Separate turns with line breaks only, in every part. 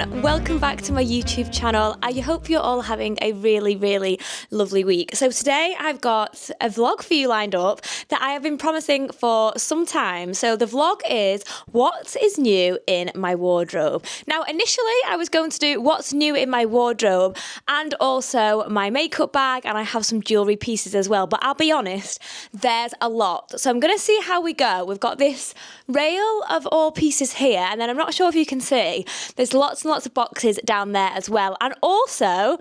everyone, welcome back to my YouTube channel. I hope you're all having a really lovely week. So today I've got a vlog for you lined up that I have been promising for some time. So the vlog is what is new in my wardrobe. Now initially I was going to do what's new in my wardrobe and also my makeup bag, and I have some jewellery pieces as well, but I'll be honest, there's a lot. So I'm going to see how we go. We've got this rail of all pieces here, and then I'm not sure if you can see, there's lots and lots of boxes down there as well. And also,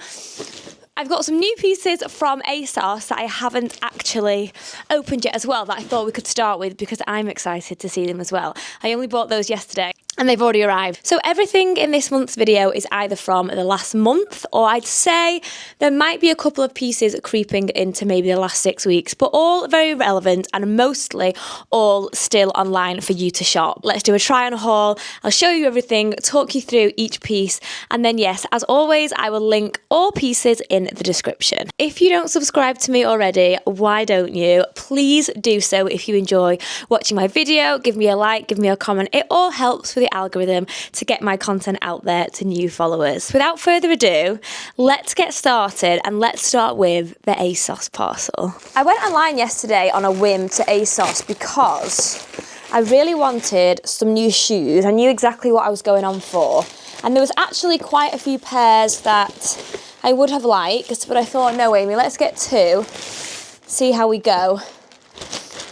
I've got some new pieces from ASOS that I haven't actually opened yet as well, that I thought we could start with because I'm excited to see them as well. I only bought those yesterday and they've already arrived. So everything in this month's video is either from the last month, or I'd say there might be a couple of pieces creeping into maybe the last 6 weeks, but all very relevant and mostly all still online for you to shop. Let's do a try on haul. I'll show you everything, talk you through each piece, and then yes, as always, I will link all pieces in the description. If you don't subscribe to me already, why don't you? Please do so if you enjoy watching my video. Give me a like, give me a comment. It all helps with the algorithm to get my content out there to new followers. Without further ado, let's get started, and let's start with the ASOS parcel. I went online yesterday on a whim to ASOS because I really wanted some new shoes. I knew exactly what I was going on for, and there was actually quite a few pairs that I would have liked, but I thought, no, Amy, let's get two, see how we go.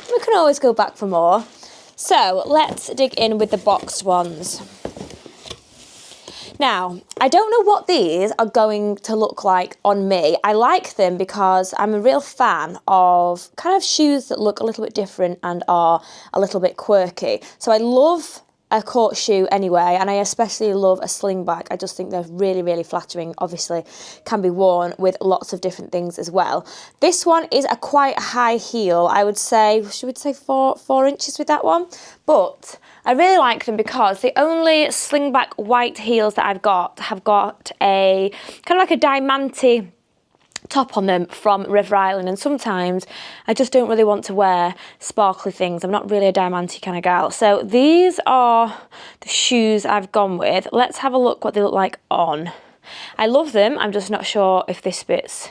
We can always go back for more. So let's dig in with the boxed ones. Now, I don't know what these are going to look like on me. I like them because I'm a real fan of kind of shoes that look a little bit different and are a little bit quirky. So I love a court shoe anyway, and I especially love a sling bag. I just think they're really flattering. Obviously can be worn with lots of different things as well. This one is a quite high heel. I would say, should we say four inches with that one? But I really like them because the only slingback white heels that I've got have got a kind of like a diamante top on them from River Island, and sometimes I just don't really want to wear sparkly things. I'm not really a diamante kind of gal. So these are the shoes I've gone with. Let's have a look what they look like on. I love them. I'm just not sure if this fits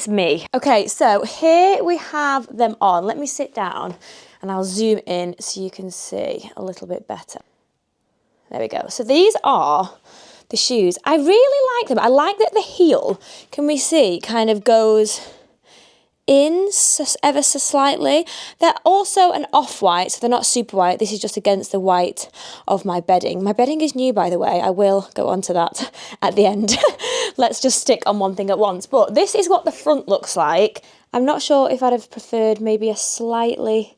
me. Okay, so here we have them on. Let me sit down and I'll zoom in so you can see a little bit better. There we go. So these are the shoes. I really like them. I like that the heel, can we see, kind of goes in ever so slightly. They're also an off-white, so they're not super white. This is just against the white of my bedding. My bedding is new, by the way. I will go on to that at the end. Let's just stick on one thing at once. But this is what the front looks like. I'm not sure if I'd have preferred maybe a slightly,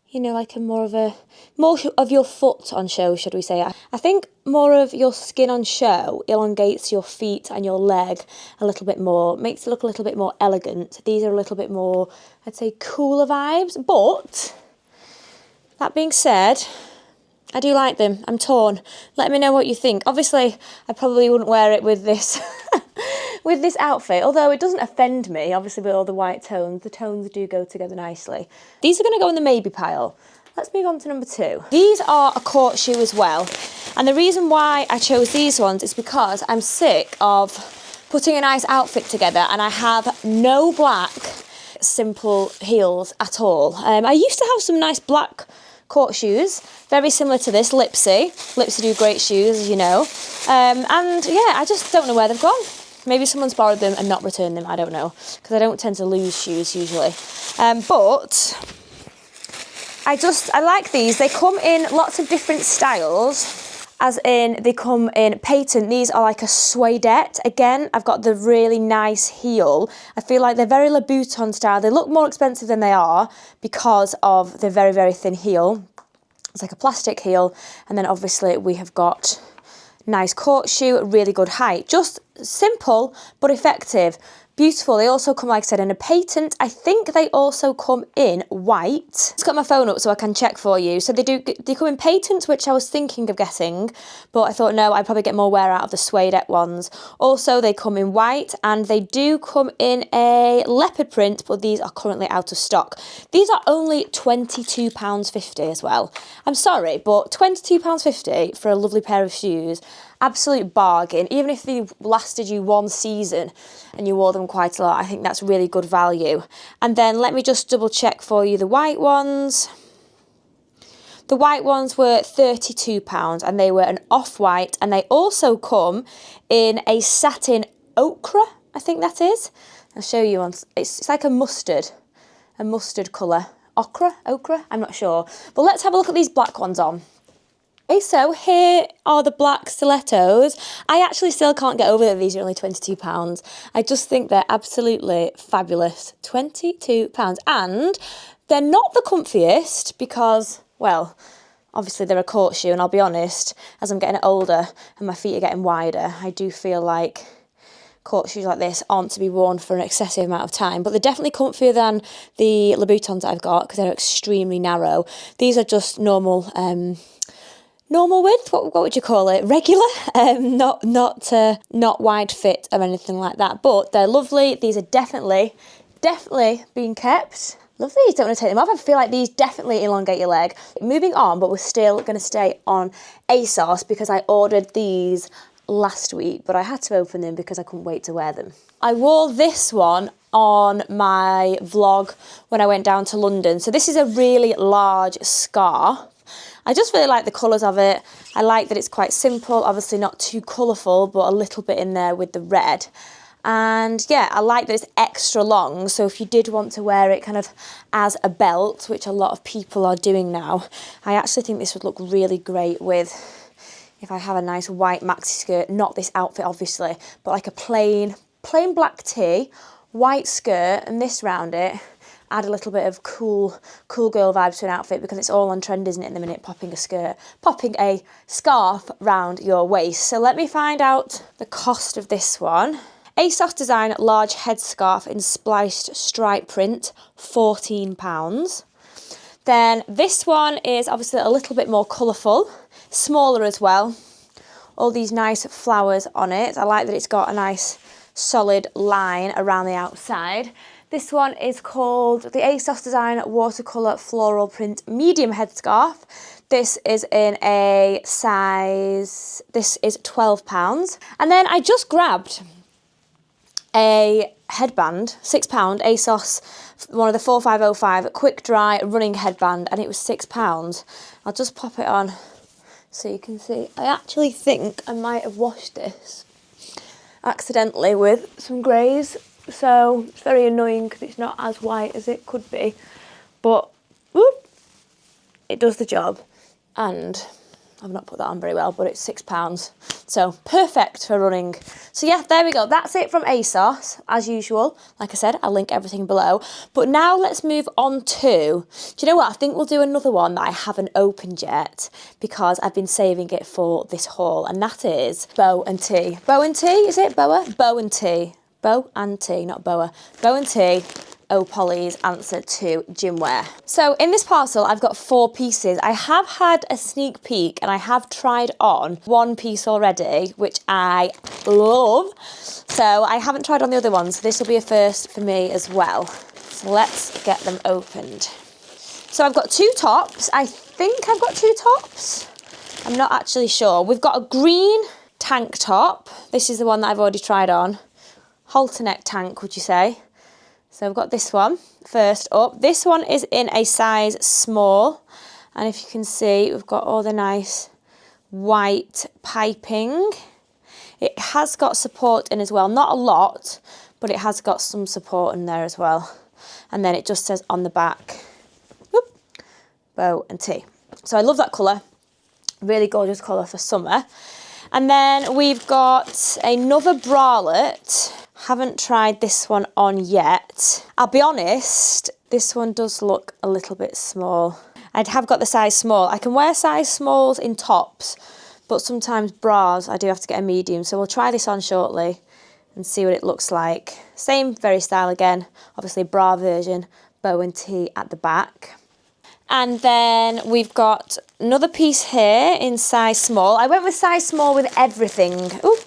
you know, like more of your foot on show, should we say. I think more of your skin on show elongates your feet and your leg a little bit more, makes it look a little bit more elegant. These are a little bit more, I'd say, cooler vibes. But that being said, I do like them. I'm torn. Let me know what you think. Obviously, I probably wouldn't wear it with this with this outfit, although it doesn't offend me, obviously, with all the white tones. The tones do go together nicely. These are going to go in the maybe pile. Let's move on to number 2. These are a court shoe as well. And the reason why I chose these ones is because I'm sick of putting a nice outfit together and I have no black simple heels at all. I used to have some nice black court shoes, very similar to this, LILYSILK. LILYSILK do great shoes, as you know. And yeah, I just don't know where they've gone. Maybe someone's borrowed them and not returned them, I don't know, because I don't tend to lose shoes usually. But I like these. They come in lots of different styles, as in they come in patent. These are like a suedette. Again, I've got the really nice heel. I feel like they're very Louboutin style. They look more expensive than they are because of the very thin heel. It's like a plastic heel. And then obviously we have got nice court shoe, really good height. Just simple but effective. Beautiful. They also come, like I said, in a patent. I think they also come in white. Let's got my phone up so I can check for you. So they come in patent, which I was thinking of getting, but I thought, no, I'd probably get more wear out of the suedette ones. Also, they come in white, and they do come in a leopard print, but these are currently out of stock. These are only £22.50 as well. I'm sorry, but £22.50 for a lovely pair of shoes, absolute bargain. Even if they lasted you one season and you wore them quite a lot, I think that's really good value. And then let me just double check for you the white ones. The white ones were £32 and they were an off-white, and they also come in a satin ochre, I think that is. I'll show you on, it's like a mustard colour. Ochre, I'm not sure. But let's have a look at these black ones on. Okay, so here are the black stilettos. I actually still can't get over that these are only £22. I just think they're absolutely fabulous. £22. And they're not the comfiest because, well, obviously they're a court shoe, and I'll be honest, as I'm getting older and my feet are getting wider, I do feel like court shoes like this aren't to be worn for an excessive amount of time, but they're definitely comfier than the Louboutins that I've got because they're extremely narrow. These are just normal width, what would you call it? Regular, not wide fit or anything like that, but they're lovely. These are definitely being kept. Love these, don't want to take them off. I feel like these definitely elongate your leg. Moving on, but we're still going to stay on ASOS because I ordered these last week, but I had to open them because I couldn't wait to wear them. I wore this one on my vlog when I went down to London. So this is a really large scarf. I just really like the colours of it. I like that it's quite simple, obviously not too colourful, but a little bit in there with the red. And yeah, I like that it's extra long, so if you did want to wear it kind of as a belt, which a lot of people are doing now, I actually think this would look really great with, if I have a nice white maxi skirt, not this outfit obviously, but like a plain black tee, white skirt, and this round it, add a little bit of cool girl vibes to an outfit because it's all on trend, isn't it, in the minute, popping a scarf round your waist. So let me find out the cost of this one. ASOS Design large headscarf in spliced stripe print, £14. Then this one is obviously a little bit more colourful, smaller as well. All these nice flowers on it. I like that it's got a nice solid line around the outside. This one is called the ASOS Design Watercolour Floral Print Medium Headscarf. This is in a size, this is £12. And then I just grabbed a headband, £6, ASOS, one of the 4505 quick dry running headband, and it was £6. I'll just pop it on so you can see. I actually think I might have washed this accidentally with some greys, so it's very annoying because it's not as white as it could be, but whoop, it does the job. And I've not put that on very well, but it's £6, so perfect for running. So yeah, there we go. That's it from ASOS, as usual. Like I said, I'll link everything below. But now let's move on to, do you know what? I think we'll do another one that I haven't opened yet because I've been saving it for this haul, and that is Bo&Tee. Bo&Tee, is it? Bo&Tee. Bo&Tee, not Boa. Bo&Tee. Polly's answer to Gymwear. So in this parcel, I've got 4 pieces. I have had a sneak peek and I have tried on one piece already, which I love. So I haven't tried on the other ones. So this will be a first for me as well. So let's get them opened. So I've got 2 tops. I think I've got 2 tops. I'm not actually sure. We've got a green tank top. This is the one that I've already tried on. Halter neck tank, would you say? So we've got this one first up. This one is in a size small. And if you can see, we've got all the nice white piping. It has got support in as well. Not a lot, but it has got some support in there as well. And then it just says on the back, whoop, Bo&Tee. So I love that colour. Really gorgeous colour for summer. And then we've got another bralette. Haven't tried this one on yet. I'll be honest, this one does look a little bit small. I have got the size small. I can wear size smalls in tops, but sometimes bras, I do have to get a medium. So we'll try this on shortly and see what it looks like. Same very style again, obviously bra version, Bo&Tee at the back. And then we've got another piece here in size small. I went with size small with everything. Ooh.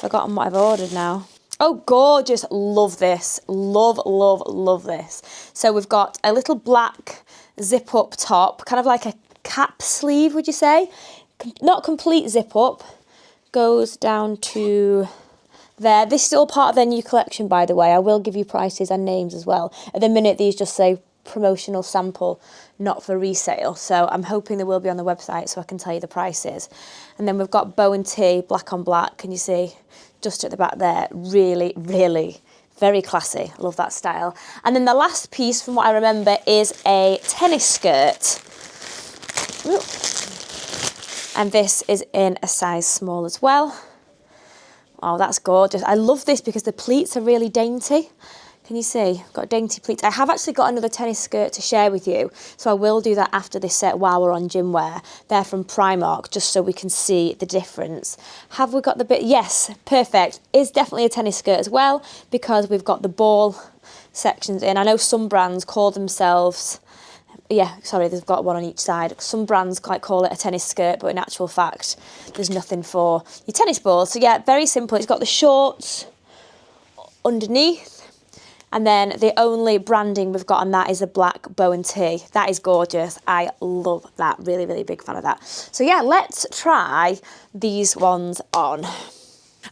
Forgotten what I've ordered now. Oh, gorgeous. Love this. Love, love, love this. So we've got a little black zip-up top, kind of like a cap sleeve, would you say? not complete zip up, goes down to there. This is all part of their new collection, by the way. I will give you prices and names as well. At the minute, these just say promotional sample, not for resale. So I'm hoping they will be on the website so I can tell you the prices. And then we've got Bo&Tee, black on black. Can you see? Just at the back there. Really, really very classy. Love that style. And then the last piece, from what I remember, is a tennis skirt. Ooh. And this is in a size small as well. Oh, that's gorgeous. I love this because the pleats are really dainty. Can you see? I've got dainty pleats. I have actually got another tennis skirt to share with you, so I will do that after this set while we're on Gymwear. They're from Primark, just so we can see the difference. Have we got the bit? Yes, perfect. It's definitely a tennis skirt as well, because we've got the ball sections in. I know some brands call themselves, yeah, sorry, they've got one on each side. Some brands call it a tennis skirt, but in actual fact, there's nothing for your tennis balls. So yeah, very simple. It's got the shorts underneath. And then the only branding we've got on that is a black Bo&Tee. That is gorgeous. I love that. Really, really big fan of that. So yeah, let's try these ones on.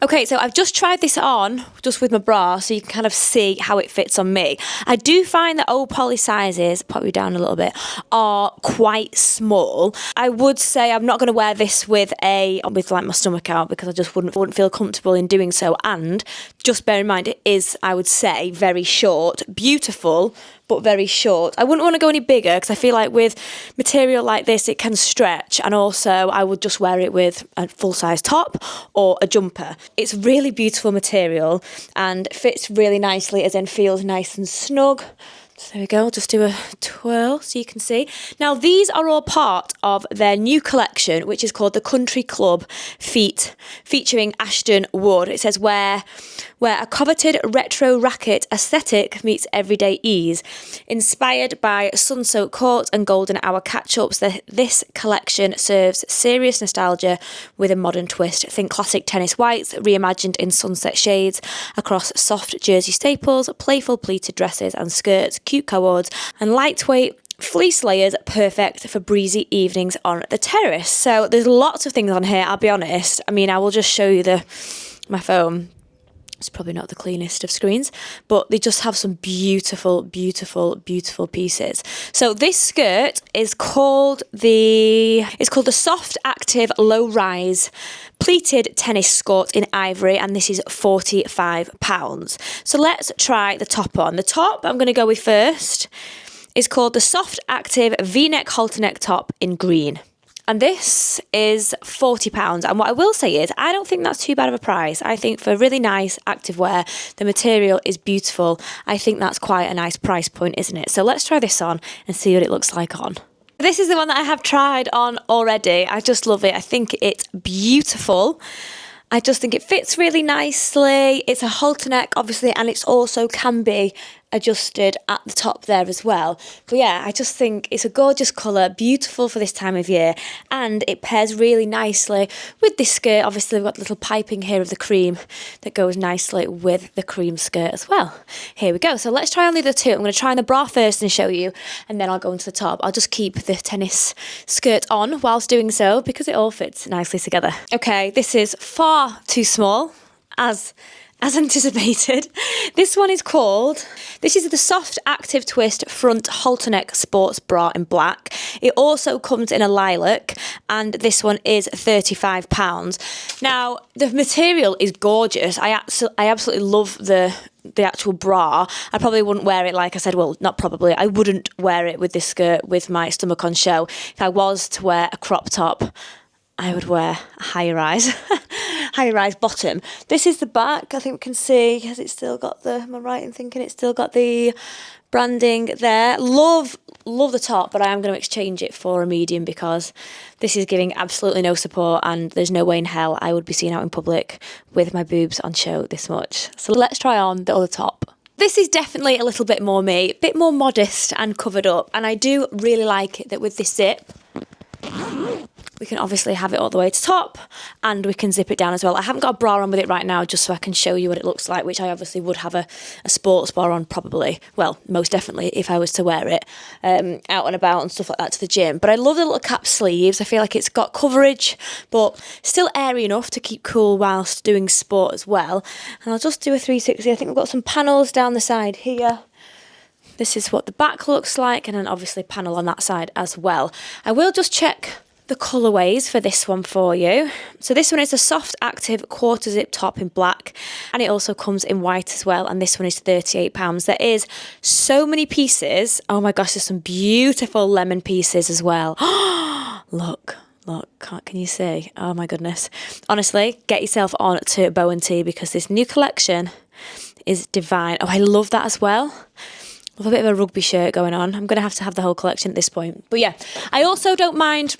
Okay, so I've just tried this on, just with my bra, so you can kind of see how it fits on me. I do find that old poly sizes, pop you down a little bit, are quite small. I would say I'm not going to wear this with like my stomach out, because I just wouldn't feel comfortable in doing so. And just bear in mind, it is, I would say, very short, beautiful, but very short. I wouldn't want to go any bigger, because I feel like with material like this, it can stretch. And also I would just wear it with a full-size top or a jumper. It's really beautiful material and fits really nicely, as in feels nice and snug. So there we go, I'll just do a twirl so you can see. Now these are all part of their new collection, which is called the Country Club Feet, featuring Ashton Wood. It says where a coveted retro racket aesthetic meets everyday ease. Inspired by Sunsoak Court and Golden Hour catch-ups, this collection serves serious nostalgia with a modern twist. Think classic tennis whites, reimagined in sunset shades, across soft jersey staples, playful pleated dresses and skirts, cute cords, and lightweight fleece layers, perfect for breezy evenings on the terrace. So there's lots of things on here, I'll be honest. I mean, I will just show you my phone. It's probably not the cleanest of screens, but they just have some beautiful, beautiful, beautiful pieces. So this skirt is called the Soft Active Low Rise Pleated Tennis Skirt in ivory, and this is £45. So let's try the top on. The top I'm going to go with first is called the Soft Active V-neck halter neck top in green. And this is £40. And what I will say is, I don't think that's too bad of a price. I think for really nice activewear, the material is beautiful. I think that's quite a nice price point, isn't it? So let's try this on and see what it looks like on. This is the one that I have tried on already. I just love it. I think it's beautiful. I just think it fits really nicely. It's a halter neck, obviously, and it's also can be adjusted at the top there as well. But yeah, I just think it's a gorgeous colour, beautiful for this time of year, and it pairs really nicely with this skirt. Obviously we've got the little piping here of the cream that goes nicely with the cream skirt as well. Here we go. So let's try on the other two. I'm going to try on the bra first and show you, and then I'll go into the top. I'll just keep the tennis skirt on whilst doing so, because it all fits nicely together. Okay, this is far too small, as anticipated. This one is this is the Soft Active Twist Front Halter Neck Sports Bra in black. It also comes in a lilac, and this one is £35. Now, the material is gorgeous. I absolutely love the actual bra. I probably wouldn't wear it, like I said, well, not probably, I wouldn't wear it with this skirt with my stomach on show. If I was to wear a crop top, I would wear a higher rise bottom. This is the back. I think we can see, has it still got am I right in thinking it's still got the branding there? Love the top, but I am going to exchange it for a medium, because this is giving absolutely no support, and there's no way in hell I would be seen out in public with my boobs on show this much. So let's try on the other top. This is definitely a little bit more me, a bit more modest and covered up, and I do really like it that with this zip, We can obviously have it all the way to top, and we can zip it down as well. I haven't got a bra on with it right now, just so I can show you what it looks like, which I obviously would have a sports bra on probably. Well, most definitely if I was to wear it out and about and stuff like that to the gym. But I love the little cap sleeves. I feel like it's got coverage, but still airy enough to keep cool whilst doing sport as well. And I'll just do a 360. I think we've got some panels down the side here. This is what the back looks like, and then obviously panel on that side as well. I will just check the colourways for this one for you. So this one is a soft active quarter zip top in black, and it also comes in white as well, and this one is £38. There is so many pieces. Oh my gosh, there's some beautiful lemon pieces as well. Look, can you see? Oh my goodness. Honestly, get yourself on to Bo&Tee because this new collection is divine. Oh, I love that as well. With a bit of a rugby shirt going on. I'm going to have the whole collection at this point. But yeah, I also don't mind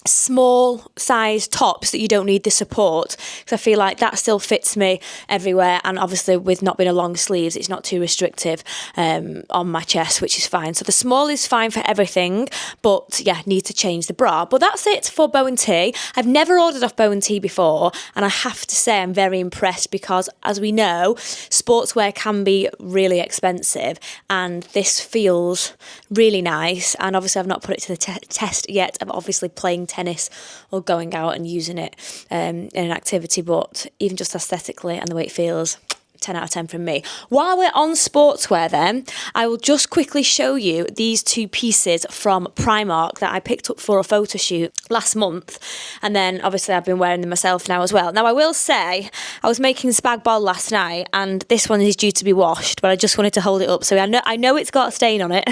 small size tops that you don't need the support, because I feel like that still fits me everywhere, and obviously with not being a long sleeves it's not too restrictive on my chest, which is fine. So the small is fine for everything, but yeah, need to change the bra. But that's it for Bo&Tee. I've never ordered off Bo&Tee before, and I have to say I'm very impressed because, as we know, sportswear can be really expensive, and this feels really nice. And obviously I've not put it to the test yet. I'm obviously playing tennis or going out and using it in an activity, but even just aesthetically and the way it feels, 10 out of 10 from me. While we're on sportswear then, I will just quickly show you these two pieces from Primark that I picked up for a photo shoot last month, and then obviously I've been wearing them myself now as well. Now I will say, I was making spag bol last night, and this one is due to be washed, but I just wanted to hold it up, so I know it's got a stain on it,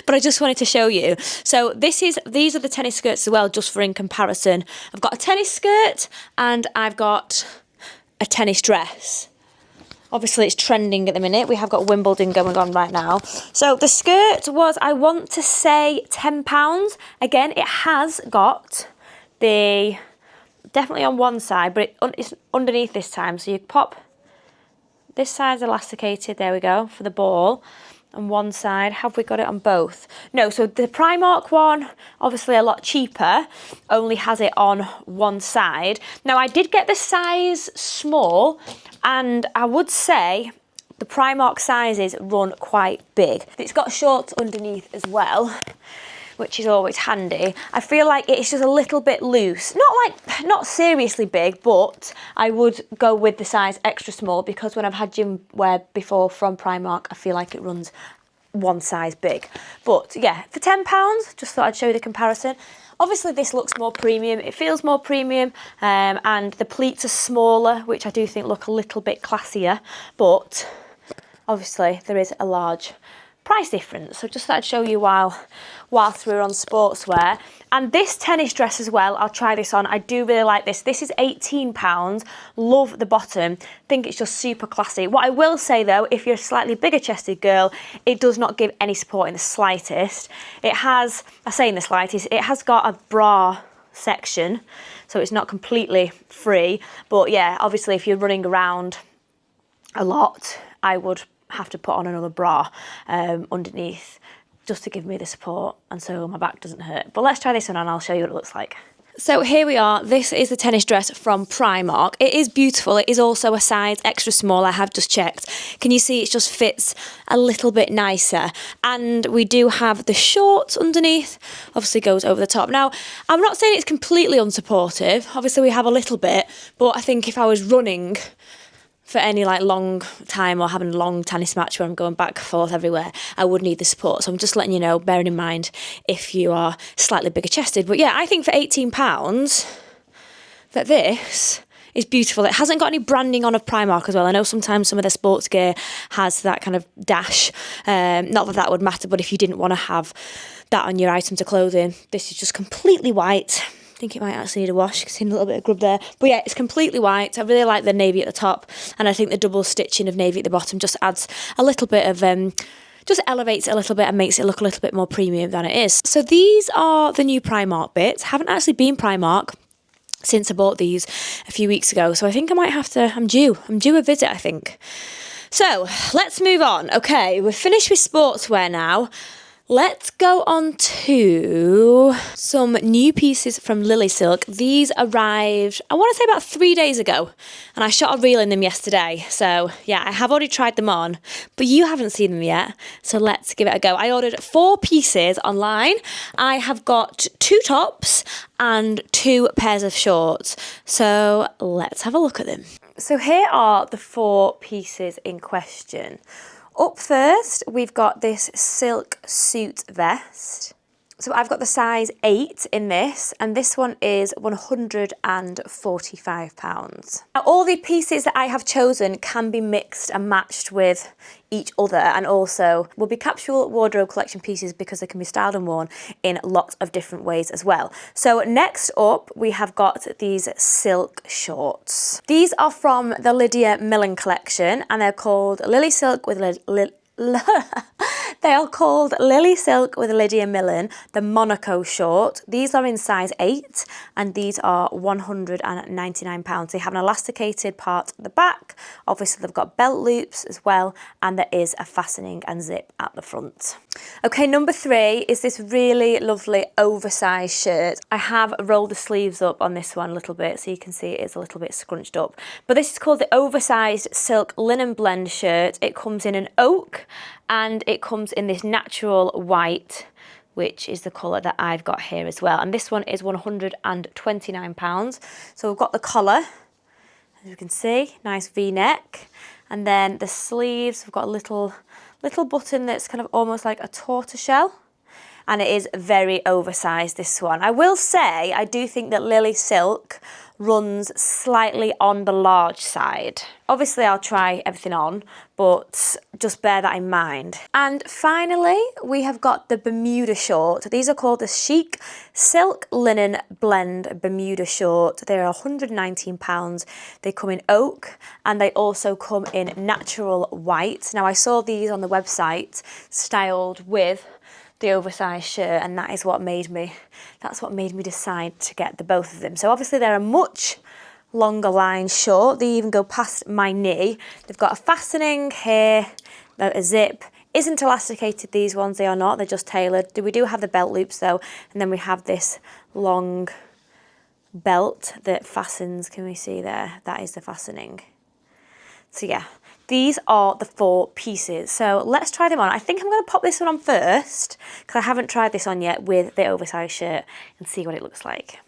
but I just wanted to show you. So these are the tennis skirts as well, just for in comparison. I've got a tennis skirt and I've got a tennis dress. Obviously, it's trending at the minute. We have got Wimbledon going on right now. So the skirt was, I want to say, £10. Again, it has got the, definitely on one side, but it's underneath this time. So you pop, this side's elasticated, there we go, for the ball. On one side, have we got it on both? No, so the Primark one, obviously a lot cheaper, only has it on one side. Now I did get the size small, and I would say the Primark sizes run quite big. It's got shorts underneath as well, which is always handy. I feel like it's just a little bit loose. Not seriously big, but I would go with the size extra small, because when I've had gym wear before from Primark, I feel like it runs one size big. But yeah, for £10, just thought I'd show you the comparison. Obviously this looks more premium, it feels more premium, and the pleats are smaller, which I do think look a little bit classier, but obviously there is a large price difference. So just thought I'd show you whilst we're on sportswear. And this tennis dress as well, I'll try this on. I do really like this. This is £18. Love the bottom. Think it's just super classy. What I will say though, if you're a slightly bigger chested girl, it does not give any support in the slightest. It has, I say in the slightest, it has got a bra section, so it's not completely free. But yeah, obviously if you're running around a lot, I would have to put on another bra underneath, just to give me the support and so my back doesn't hurt. But let's try this one on, I'll show you what it looks like. So here we are. This is the tennis dress from Primark. It is beautiful. It is also a size extra small. I have just checked. Can you see it just fits a little bit nicer? And we do have the shorts underneath. Obviously goes over the top. Now, I'm not saying it's completely unsupportive. Obviously we have a little bit, but I think if I was running for any like long time or having a long tennis match where I'm going back and forth everywhere, I would need the support. So I'm just letting you know, bearing in mind if you are slightly bigger chested. But yeah, I think for £18 that this is beautiful. It hasn't got any branding on of Primark as well. I know sometimes some of their sports gear has that kind of dash. Not that that would matter, but if you didn't want to have that on your items of clothing, this is just completely white. I think it might actually need a wash, because there's a little bit of grub there. But yeah, it's completely white. I really like the navy at the top, and I think the double stitching of navy at the bottom just adds a little bit of, just elevates it a little bit and makes it look a little bit more premium than it is. So these are the new Primark bits. Haven't actually been Primark since I bought these a few weeks ago, so I think I might have to, I'm due a visit, I think. So let's move on. Okay, we're finished with sportswear now. Let's go on to some new pieces from LILYSILK. These arrived, I want to say about 3 days ago, and I shot a reel in them yesterday. So yeah, I have already tried them on, but you haven't seen them yet. So let's give it a go. I ordered 4 pieces online. I have got 2 tops and 2 pairs of shorts. So let's have a look at them. So here are the 4 pieces in question. Up first, we've got this silk suit vest. So I've got the size 8 in this, and this one is £145. Now, all the pieces that I have chosen can be mixed and matched with each other, and also will be capsule wardrobe collection pieces because they can be styled and worn in lots of different ways as well. So next up, we have got these silk shorts. These are from the Lydia Millen collection, and they're called LILYSILK with They are called LILYSILK with Lydia Millen, the Monaco short. These are in size 8 and these are £199. They have an elasticated part at the back. Obviously they've got belt loops as well, and there is a fastening and zip at the front. Okay, number 3 is this really lovely oversized shirt. I have rolled the sleeves up on this one a little bit so you can see it is a little bit scrunched up. But this is called the oversized silk linen blend shirt. It comes in an oak and it comes in this natural white, which is the colour that I've got here as well. And this one is £129. So we've got the collar, as you can see, nice V-neck. And then the sleeves, we've got a little button that's kind of almost like a tortoiseshell. And it is very oversized, this one. I will say, I do think that LILYSILK runs slightly on the large side. Obviously, I'll try everything on, but just bear that in mind. And finally, we have got the Bermuda short. These are called the Chic Silk Linen Blend Bermuda short. They're £119. They come in oak and they also come in natural white. Now, I saw these on the website styled with the oversized shirt, and that's what made me decide to get the both of them. So obviously they're a much longer line short. They even go past my knee. They've got a fastening here, a zip. Isn't elasticated, these ones, they are not, they're just tailored. We do have the belt loops though, and then we have this long belt that fastens. Can we see there? That is the fastening. So yeah, these are the 4 pieces. So let's try them on. I think I'm going to pop this one on first because I haven't tried this on yet with the oversized shirt and see what it looks like.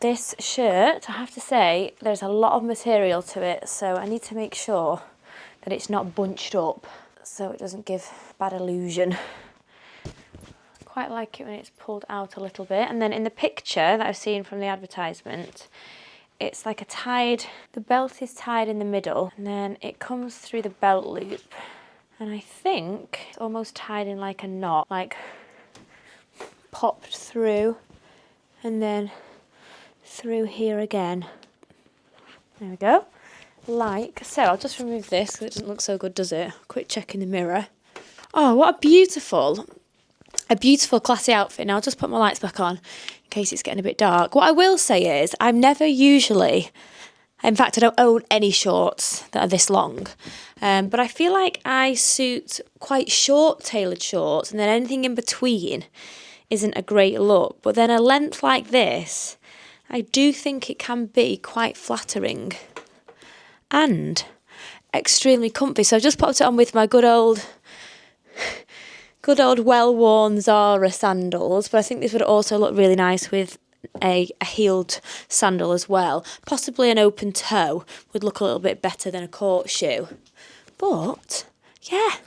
This shirt, I have to say, there's a lot of material to it, so I need to make sure that it's not bunched up so it doesn't give bad illusion. Quite like it when it's pulled out a little bit. And then in the picture that I've seen from the advertisement, it's like a tied, the belt is tied in the middle and then it comes through the belt loop. And I think it's almost tied in like a knot, like popped through and then through here again. There we go. Like so. I'll just remove this because it doesn't look so good, does it? Quick check in the mirror. Oh, what a beautiful classy outfit. Now I'll just put my lights back on in case it's getting a bit dark. What I will say is I've never usually, in fact I don't own any shorts that are this long, but I feel like I suit quite short tailored shorts and then anything in between isn't a great look. But then a length like this, I do think it can be quite flattering and extremely comfy. So I've just popped it on with my good old well-worn Zara sandals, but I think this would also look really nice with a heeled sandal as well. Possibly an open toe would look a little bit better than a court shoe. But yeah,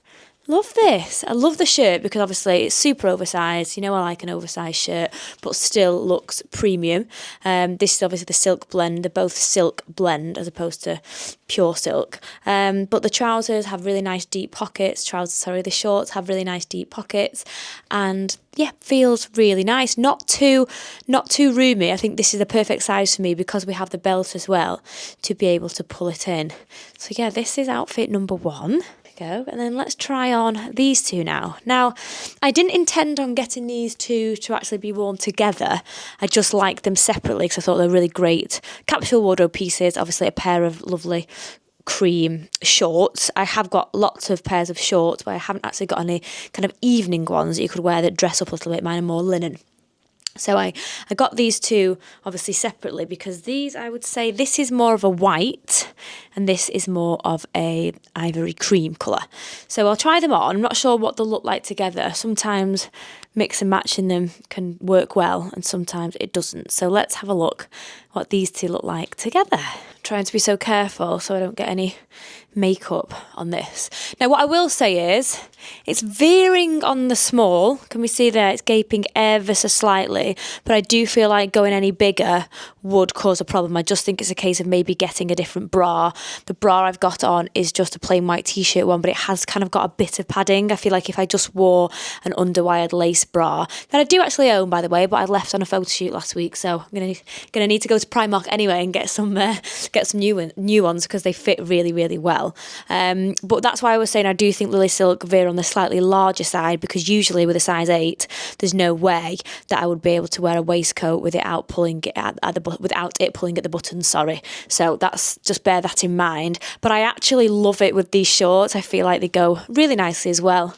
love this. I love the shirt because obviously it's super oversized. You know I like an oversized shirt, but still looks premium. This is obviously the silk blend. They're both silk blend as opposed to pure silk. But the trousers have really nice deep pockets. The shorts have really nice deep pockets. And yeah, feels really nice. Not too roomy. I think this is the perfect size for me because we have the belt as well to be able to pull it in. So yeah, this is outfit number 1. Go, and then let's try on these 2 now. Now, I didn't intend on getting these 2 to actually be worn together. I just like them separately because I thought they're really great capsule wardrobe pieces. Obviously a pair of lovely cream shorts. I have got lots of pairs of shorts, but I haven't actually got any kind of evening ones that you could wear that dress up a little bit. Mine are more linen. So I got these two obviously separately because these, I would say, this is more of a white and this is more of a ivory cream colour. So I'll try them on. I'm not sure what they'll look like together. Sometimes mix and matching them can work well and sometimes it doesn't. So let's have a look what these two look like together. I'm trying to be so careful so I don't get any makeup on this. Now what I will say is it's veering on the small. Can we see there? It's gaping ever so slightly, but I do feel like going any bigger would cause a problem. I just think it's a case of maybe getting a different bra. The bra I've got on is just a plain white t-shirt one, but it has kind of got a bit of padding. I feel like if I just wore an underwired lace bra, that I do actually own, by the way, but I left on a photo shoot last week, so I'm gonna need to go to Primark anyway and get some new ones because they fit really, really well. But that's why I was saying I do think LILYSILK veer on the slightly larger side, because usually with a size 8 there's no way that I would be able to wear a waistcoat without pulling it without it pulling at the buttons, sorry. So that's, just bear that in mind. But I actually love it with these shorts. I feel like they go really nicely as well.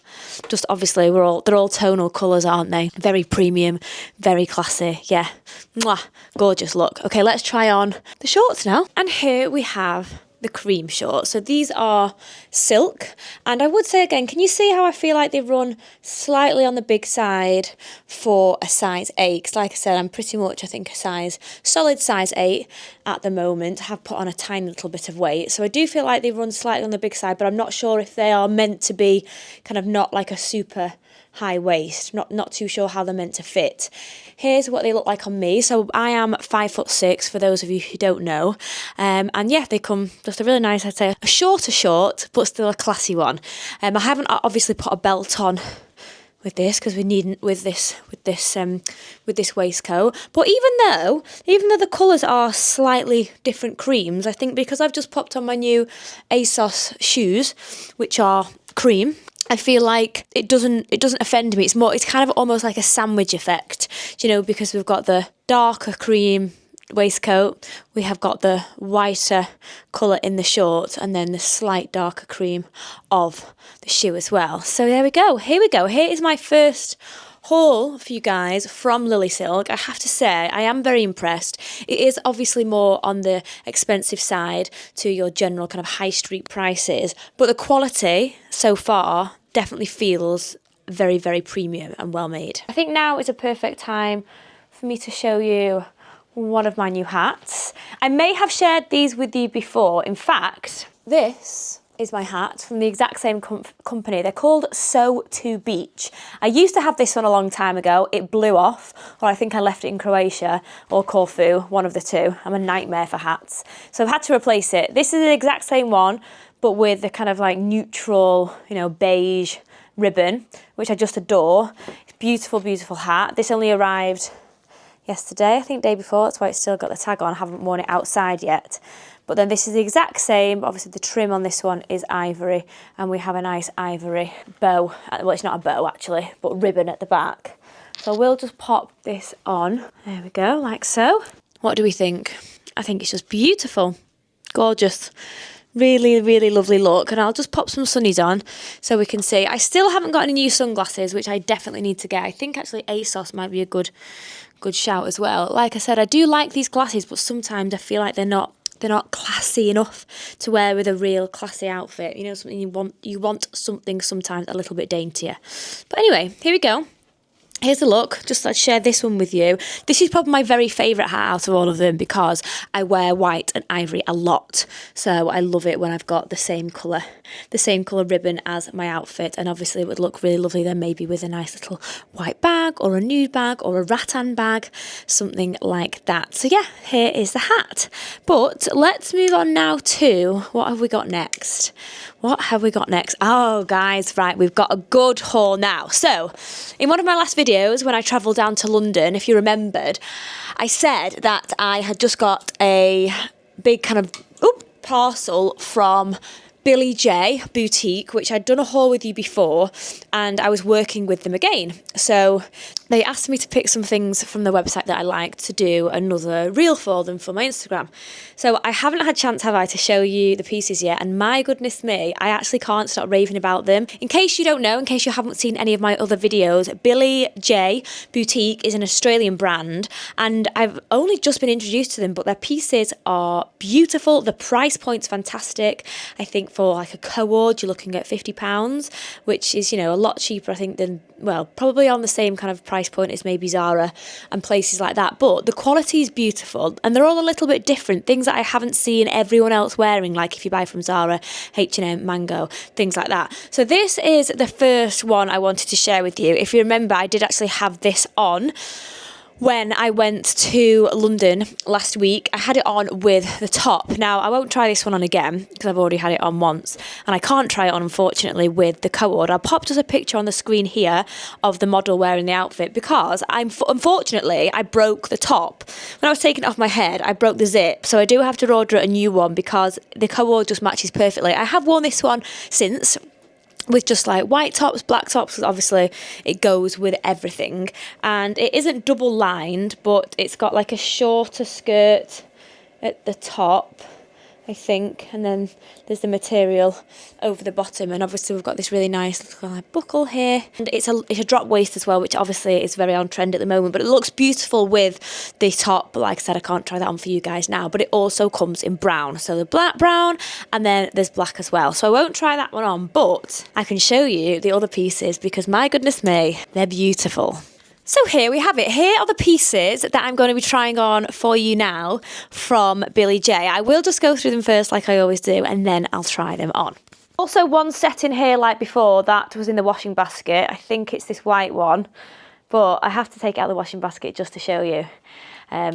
Just obviously they're all tonal colours, aren't they? Very premium, very classy. Yeah, mwah, gorgeous look. Okay, let's try on the shorts now. And here we have the cream shorts. So these are silk, and I would say again, can you see how I feel like they run slightly on the big side for a size 8? Because like I said, I'm pretty much, I think, a solid size 8 at the moment. I have put on a tiny little bit of weight, so I do feel like they run slightly on the big side, but I'm not sure if they are meant to be kind of not like a super high waist. Not too sure how they're meant to fit. Here's what they look like on me. So I am 5'6", for those of you who don't know, and yeah, they come just a really nice, I'd say, a shorter short, but still a classy one. I haven't obviously put a belt on with this because we needn't with this waistcoat. But even though the colours are slightly different creams, I think because I've just popped on my new ASOS shoes, which are cream, I feel like it doesn't offend me. It's kind of almost like a sandwich effect, you know, because we've got the darker cream waistcoat, we have got the whiter colour in the short, and then the slight darker cream of the shoe as well. So there we go. Here we go. Here is my first haul for you guys from LILYSILK. I have to say, I am very impressed. It is obviously more on the expensive side to your general kind of high street prices, but the quality so far definitely feels very, very premium and well made. I think now is a perfect time for me to show you one of my new hats. I may have shared these with you before. In fact, this is my hat from the exact same company. They're called So To Beach. I used to have this one a long time ago. It blew off, or I think I left it in Croatia or Corfu, one of the two. I'm a nightmare for hats. So I've had to replace it. This is the exact same one, but with the kind of like neutral, you know, beige ribbon, which I just adore. It's beautiful, beautiful hat. This only arrived yesterday, I think day before, that's why it's still got the tag on. I haven't worn it outside yet. But then this is the exact same. Obviously the trim on this one is ivory, and we have a nice ivory bow. Well, it's not a bow actually, but ribbon at the back. So we'll just pop this on. There we go, like so. What do we think? I think it's just beautiful. Gorgeous. Really, really lovely look. And I'll just pop some sunnies on so we can see. I still haven't got any new sunglasses, which I definitely need to get. I think actually ASOS might be a good shout as well. Like I said, I do like these glasses, but sometimes I feel like they're not classy enough to wear with a real classy outfit. You know, something you want something sometimes a little bit daintier. But anyway, here we go. Here's the look. Just I'd share this one with you. This is probably my very favourite hat out of all of them because I wear white and ivory a lot. So I love it when I've got the same colour ribbon as my outfit. And obviously it would look really lovely then maybe with a nice little white bag or a nude bag or a rattan bag, something like that. So yeah, here is the hat. But let's move on now to what have we got next? What have we got next? Oh, guys, right, we've got a good haul now. So, in one of my last videos, when I travelled down to London, if you remembered, I said that I had just got a big kind of parcel from Billy J boutique, which I'd done a haul with you before, and I was working with them again. So they asked me to pick some things from the website that I liked to do another reel for them for my Instagram. So I haven't had a chance, have I, to show you the pieces yet, and my goodness me, I actually can't stop raving about them. In case you don't know, in case you haven't seen any of my other videos, Billy J boutique is an Australian brand, and I've only just been introduced to them, but their pieces are beautiful. The price point's fantastic. I think for like a co-ord, you're looking at £50, which is, you know, a lot cheaper, I think, than, well, probably on the same kind of price point as maybe Zara and places like that. But the quality is beautiful, and they're all a little bit different. Things that I haven't seen everyone else wearing, like if you buy from Zara, H&M, Mango, things like that. So this is the first one I wanted to share with you. If you remember, I did actually have this on when I went to London last week. I had it on with the top. Now, I won't try this one on again because I've already had it on once, and I can't try it on, unfortunately, with the co-ord. I'll pop just a picture on the screen here of the model wearing the outfit because unfortunately, I broke the top. When I was taking it off my head, I broke the zip, so I do have to order a new one because the co-ord just matches perfectly. I have worn this one since, with just like white tops, black tops, because obviously it goes with everything. And it isn't double lined, but it's got like a shorter skirt at the top, I think, and then there's the material over the bottom, and obviously we've got this really nice little like buckle here, and it's a drop waist as well, which obviously is very on trend at the moment, but it looks beautiful with the top. Like I said, I can't try that on for you guys now, but it also comes in brown, so the black brown, and then there's black as well. So I won't try that one on, but I can show you the other pieces because my goodness me, they're beautiful. So here we have it. Here are the pieces that I'm going to be trying on for you now from Billy J. I will just go through them first like I always do, and then I'll try them on. Also, one set in here like before, that was in the washing basket. I think it's this white one, but I have to take it out of the washing basket just to show you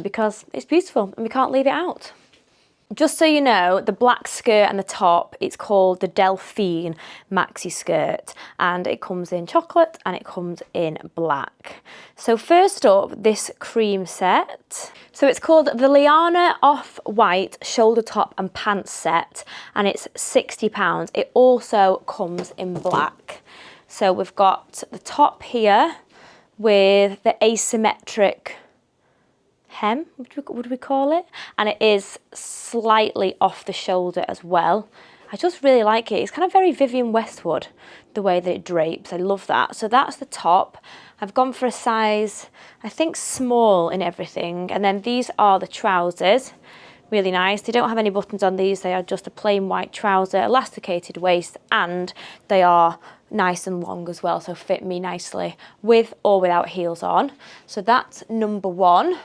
because it's beautiful and we can't leave it out. Just so you know, the black skirt and the top, it's called the Delphine maxi skirt, and it comes in chocolate and it comes in black. So first up, this cream set. So it's called the Liana Off-White shoulder top and pants set, and it's £60. It also comes in black. So we've got the top here with the asymmetric hem, would we call it? And it is slightly off the shoulder as well. I just really like it. It's kind of very Vivienne Westwood, the way that it drapes. I love that. So that's the top. I've gone for a size, I think, small in everything. And then these are the trousers. Really nice. They don't have any buttons on these. They are just a plain white trouser, elasticated waist, and they are nice and long as well, so fit me nicely with or without heels on. So that's number one.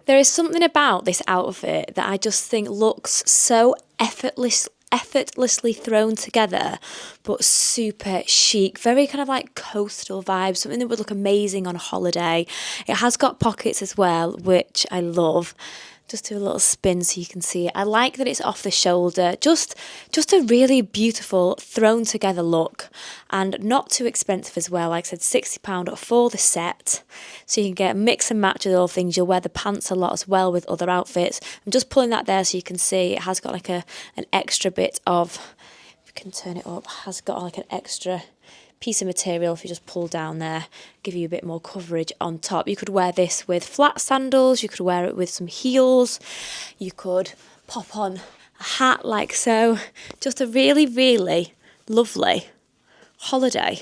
There is something about this outfit that I just think looks so effortlessly thrown together, but super chic, very kind of like coastal vibes, something that would look amazing on holiday. It has got pockets as well, which I love. Just do a little spin so you can see it. I like that it's off the shoulder. Just a really beautiful thrown together look, and not too expensive as well. Like I said, £60 for the set. So you can get a mix and match with all things. You'll wear the pants a lot as well with other outfits. I'm just pulling that there so you can see it has got like an extra bit of, if you can turn it up, has got like an extra piece of material. If you just pull down there, give you a bit more coverage on top. You could wear this with flat sandals, you could wear it with some heels, you could pop on a hat like so. Just a really, really lovely holiday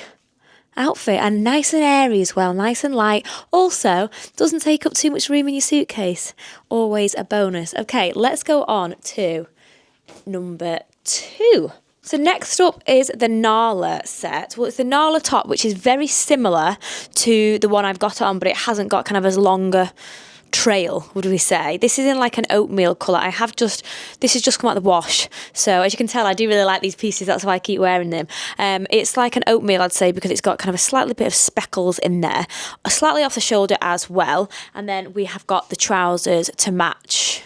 outfit, and nice and airy as well, nice and light. Also, doesn't take up too much room in your suitcase. Always a bonus. Okay, let's go on to number two. So next up is the Nala set. Well, it's the Nala top, which is very similar to the one I've got on, but it hasn't got kind of as longer trail, would we say. This is in like an oatmeal colour. This has just come out of the wash. So as you can tell, I do really like these pieces. That's why I keep wearing them. It's like an oatmeal, I'd say, because it's got kind of a slightly bit of speckles in there. Slightly off the shoulder as well. And then we have got the trousers to match.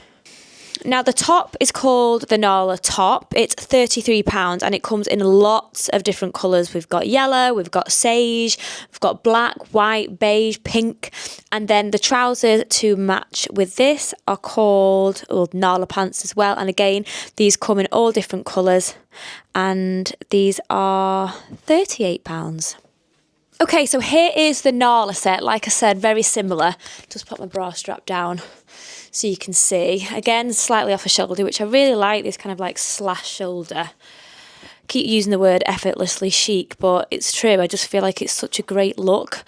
Now the top is called the Nala top. It's £33 and it comes in lots of different colours. We've got yellow, we've got sage, we've got black, white, beige, pink. And then the trousers to match with this are called Nala pants as well. And again, these come in all different colours and these are £38. Okay, so here is the Nala set. Like I said, very similar. Just put my bra strap down so you can see. Again, slightly off a shoulder, which I really like, this kind of like slash shoulder. Keep using the word effortlessly chic, but it's true. I just feel like it's such a great look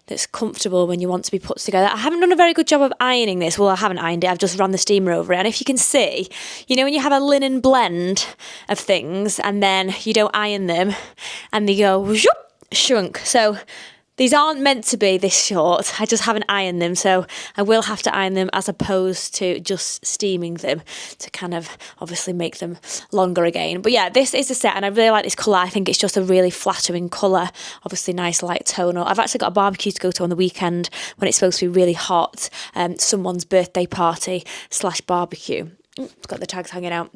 that's comfortable when you want to be put together. I haven't done a very good job of ironing this. Well, I haven't ironed it. I've just run the steamer over it. And if you can see, you know when you have a linen blend of things and then you don't iron them and they go whoop, shrunk. So these aren't meant to be this short. I just haven't ironed them, so I will have to iron them as opposed to just steaming them to kind of obviously make them longer again. But yeah, this is the set and I really like this colour. I think it's just a really flattering colour. Obviously nice light tonal. I've actually got a barbecue to go to on the weekend when it's supposed to be really hot. Someone's birthday party / barbecue. It's got the tags hanging out.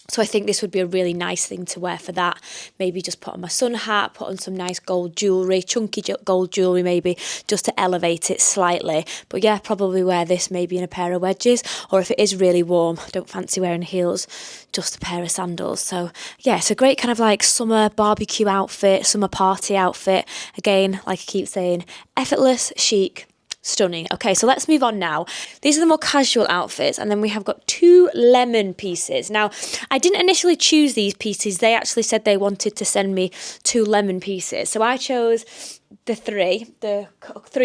So I think this would be a really nice thing to wear for that. Maybe just put on my sun hat, put on some nice gold jewellery, chunky gold jewellery maybe, just to elevate it slightly. But yeah, probably wear this maybe in a pair of wedges, or if it is really warm, I don't fancy wearing heels, just a pair of sandals. So yeah, it's a great kind of like summer barbecue outfit, summer party outfit. Again, like I keep saying, effortless, chic, stunning. Okay, so let's move on now. These are the more casual outfits, and then we have got 2 lemon pieces. Now, I didn't initially choose these pieces. They actually said they wanted to send me 2 lemon pieces. So I chose the three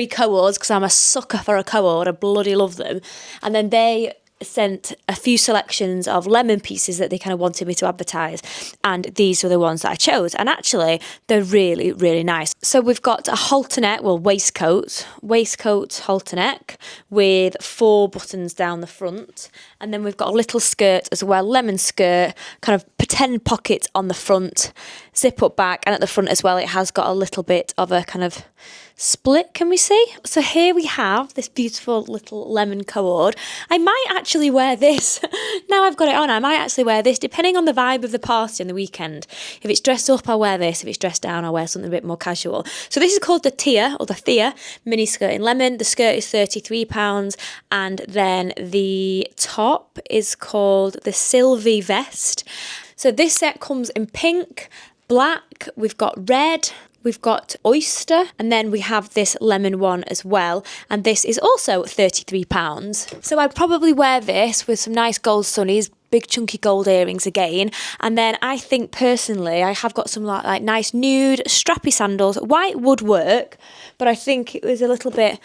co-ords because I'm a sucker for a co-ord. I bloody love them. And then they sent a few selections of lemon pieces that they kind of wanted me to advertise, and these were the ones that I chose, and actually they're really, really nice. So we've got a halter neck, well, waistcoat halter neck with 4 buttons down the front, and then we've got a little skirt as well, lemon skirt, kind of pretend pockets on the front, zip up back, and at the front as well it has got a little bit of a kind of split, can we see? So here we have this beautiful little lemon cord. I might actually wear this. Now I've got it on, I might actually wear this depending on the vibe of the party on the weekend. If it's dressed up, I'll wear this. If it's dressed down, I'll wear something a bit more casual. So this is called the Thea, or the Thea mini skirt in lemon. The skirt is £33, and then the top is called the Sylvie vest. So this set comes in pink, black, we've got red, we've got oyster, and then we have this lemon one as well, and this is also £33. So I'd probably wear this with some nice gold sunnies, big chunky gold earrings again, and then I think personally I have got some like nice nude strappy sandals. White would work, but I think it was a little bit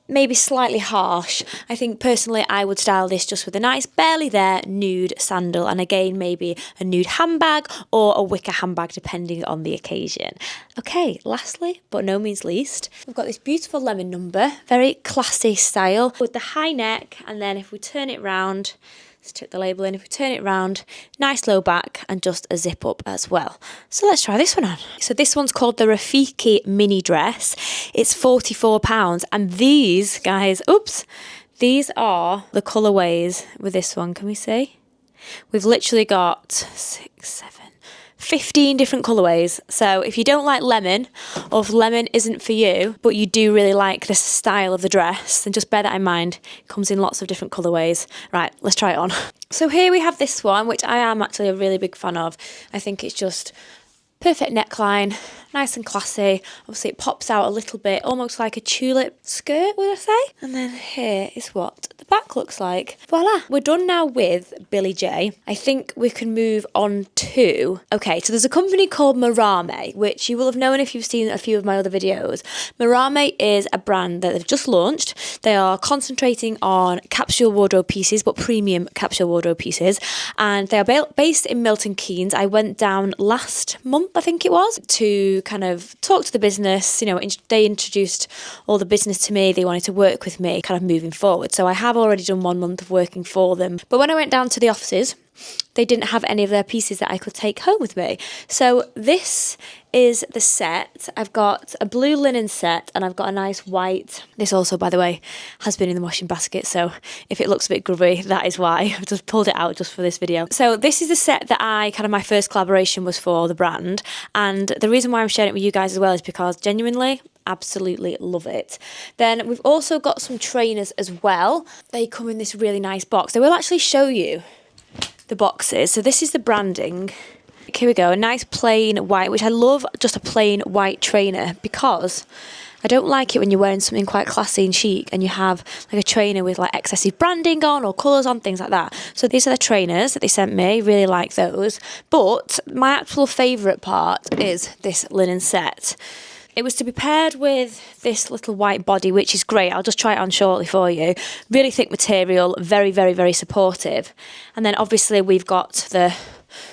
maybe slightly harsh. I think personally I would style this just with a nice barely there nude sandal, and again maybe a nude handbag or a wicker handbag depending on the occasion. Okay, lastly but no means least, we've got this beautiful lemon number, very classy style with the high neck, and then if we turn it round, let's tuck the label in, if we turn it round, nice low back and just a zip up as well. So let's try this one on. So this one's called the Rafiki mini dress. It's £44, and these guys, these are the colourways with this one, can we see? We've literally got 6, 7, 15 different colourways. So if you don't like lemon, or if lemon isn't for you, but you do really like the style of the dress, then just bear that in mind. It comes in lots of different colourways. Right, let's try it on. So here we have this one, which I am actually a really big fan of. I think it's just perfect neckline, nice and classy. Obviously it pops out a little bit, almost like a tulip skirt, would I say? And then here is what the back looks like. Voila! We're done now with Billy J. I think we can move on to... Okay, so there's a company called Marame, which you will have known if you've seen a few of my other videos. Marame is a brand that they've just launched. They are concentrating on capsule wardrobe pieces, but premium capsule wardrobe pieces. And they are based in Milton Keynes. I went down last month, I think it was, to kind of talk to the business. You know, they introduced all the business to me. They wanted to work with me kind of moving forward. So I have have already done 1 month of working for them. But when I went down to the offices, they didn't have any of their pieces that I could take home with me. So this is the set. I've got a blue linen set and I've got a nice white. This also, by the way, has been in the washing basket. So if it looks a bit grubby, that is why. I've just pulled it out just for this video. So this is the set that my first collaboration was for the brand. And the reason why I'm sharing it with you guys as well is because genuinely, absolutely love it. Then we've also got some trainers as well. They come in this really nice box. I will actually show you the boxes. So this is the branding. Here we go, a nice plain white, which I love, just a plain white trainer, because I don't like it when you're wearing something quite classy and chic and you have like a trainer with like excessive branding on or colours on, things like that. So these are the trainers that they sent me, really like those. But my actual favourite part is this linen set. It was to be paired with this little white body, which is great. I'll just try it on shortly for you. Really thick material, very, very, very supportive. And then obviously we've got the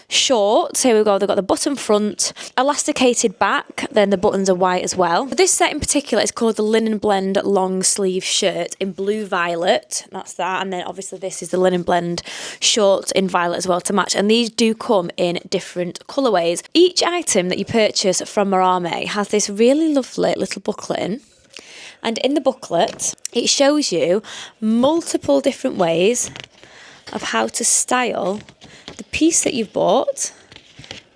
shorts. Here we go. They've got the button front, elasticated back, then the buttons are white as well. This set in particular is called the Linen Blend long sleeve shirt in blue violet. That's that. And then obviously this is the Linen Blend short in violet as well to match. And these do come in different colourways. Each item that you purchase from Marame has this really lovely little booklet in. And in the booklet, it shows you multiple different ways of how to style the piece that you've bought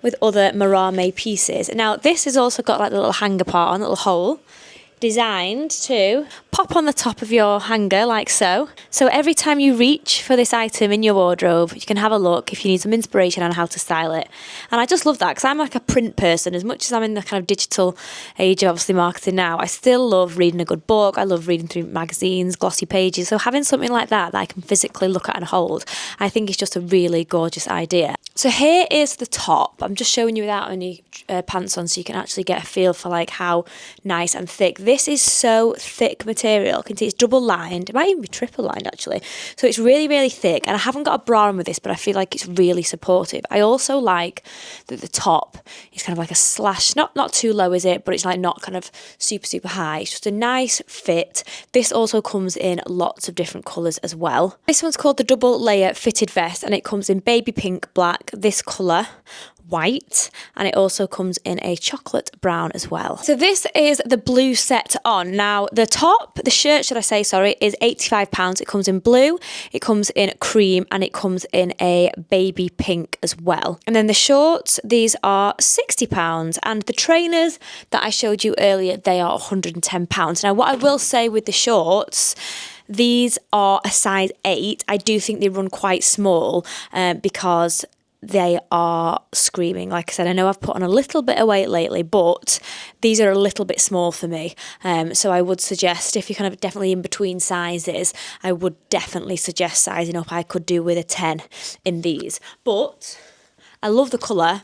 with other Marame pieces. Now this has also got like the little hanger part on, a little hole, designed to pop on the top of your hanger like so. So every time you reach for this item in your wardrobe, you can have a look if you need some inspiration on how to style it. And I just love that because I'm like a print person. As much as I'm in the kind of digital age of obviously marketing now, I still love reading a good book. I love reading through magazines, glossy pages. So having something like that I can physically look at and hold, I think is just a really gorgeous idea. So here is the top. I'm just showing you without any pants on so you can actually get a feel for like how nice and thick. This is so thick material. You can see it's double lined. It might even be triple lined actually. So it's really, really thick. And I haven't got a bra on with this, but I feel like it's really supportive. I also like that the top is kind of like a slash, not too low is it, but it's like not kind of super, super high. It's just a nice fit. This also comes in lots of different colours as well. This one's called the double layer fitted vest and it comes in baby pink, black, this colour, white, and it also comes in a chocolate brown as well. So this is the blue set on. Now the top, the shirt should I say, sorry, is £85. It comes in blue, it comes in cream, and it comes in a baby pink as well. And then the shorts, these are £60, and the trainers that I showed you earlier, they are £110. Now what I will say with the shorts, these are a size 8. I do think they run quite small because they are screaming. Like I said, I know I've put on a little bit of weight lately, but these are a little bit small for me. So I would suggest, if you're kind of definitely in between sizes, I would definitely suggest sizing up. I could do with a 10 in these. But I love the colour.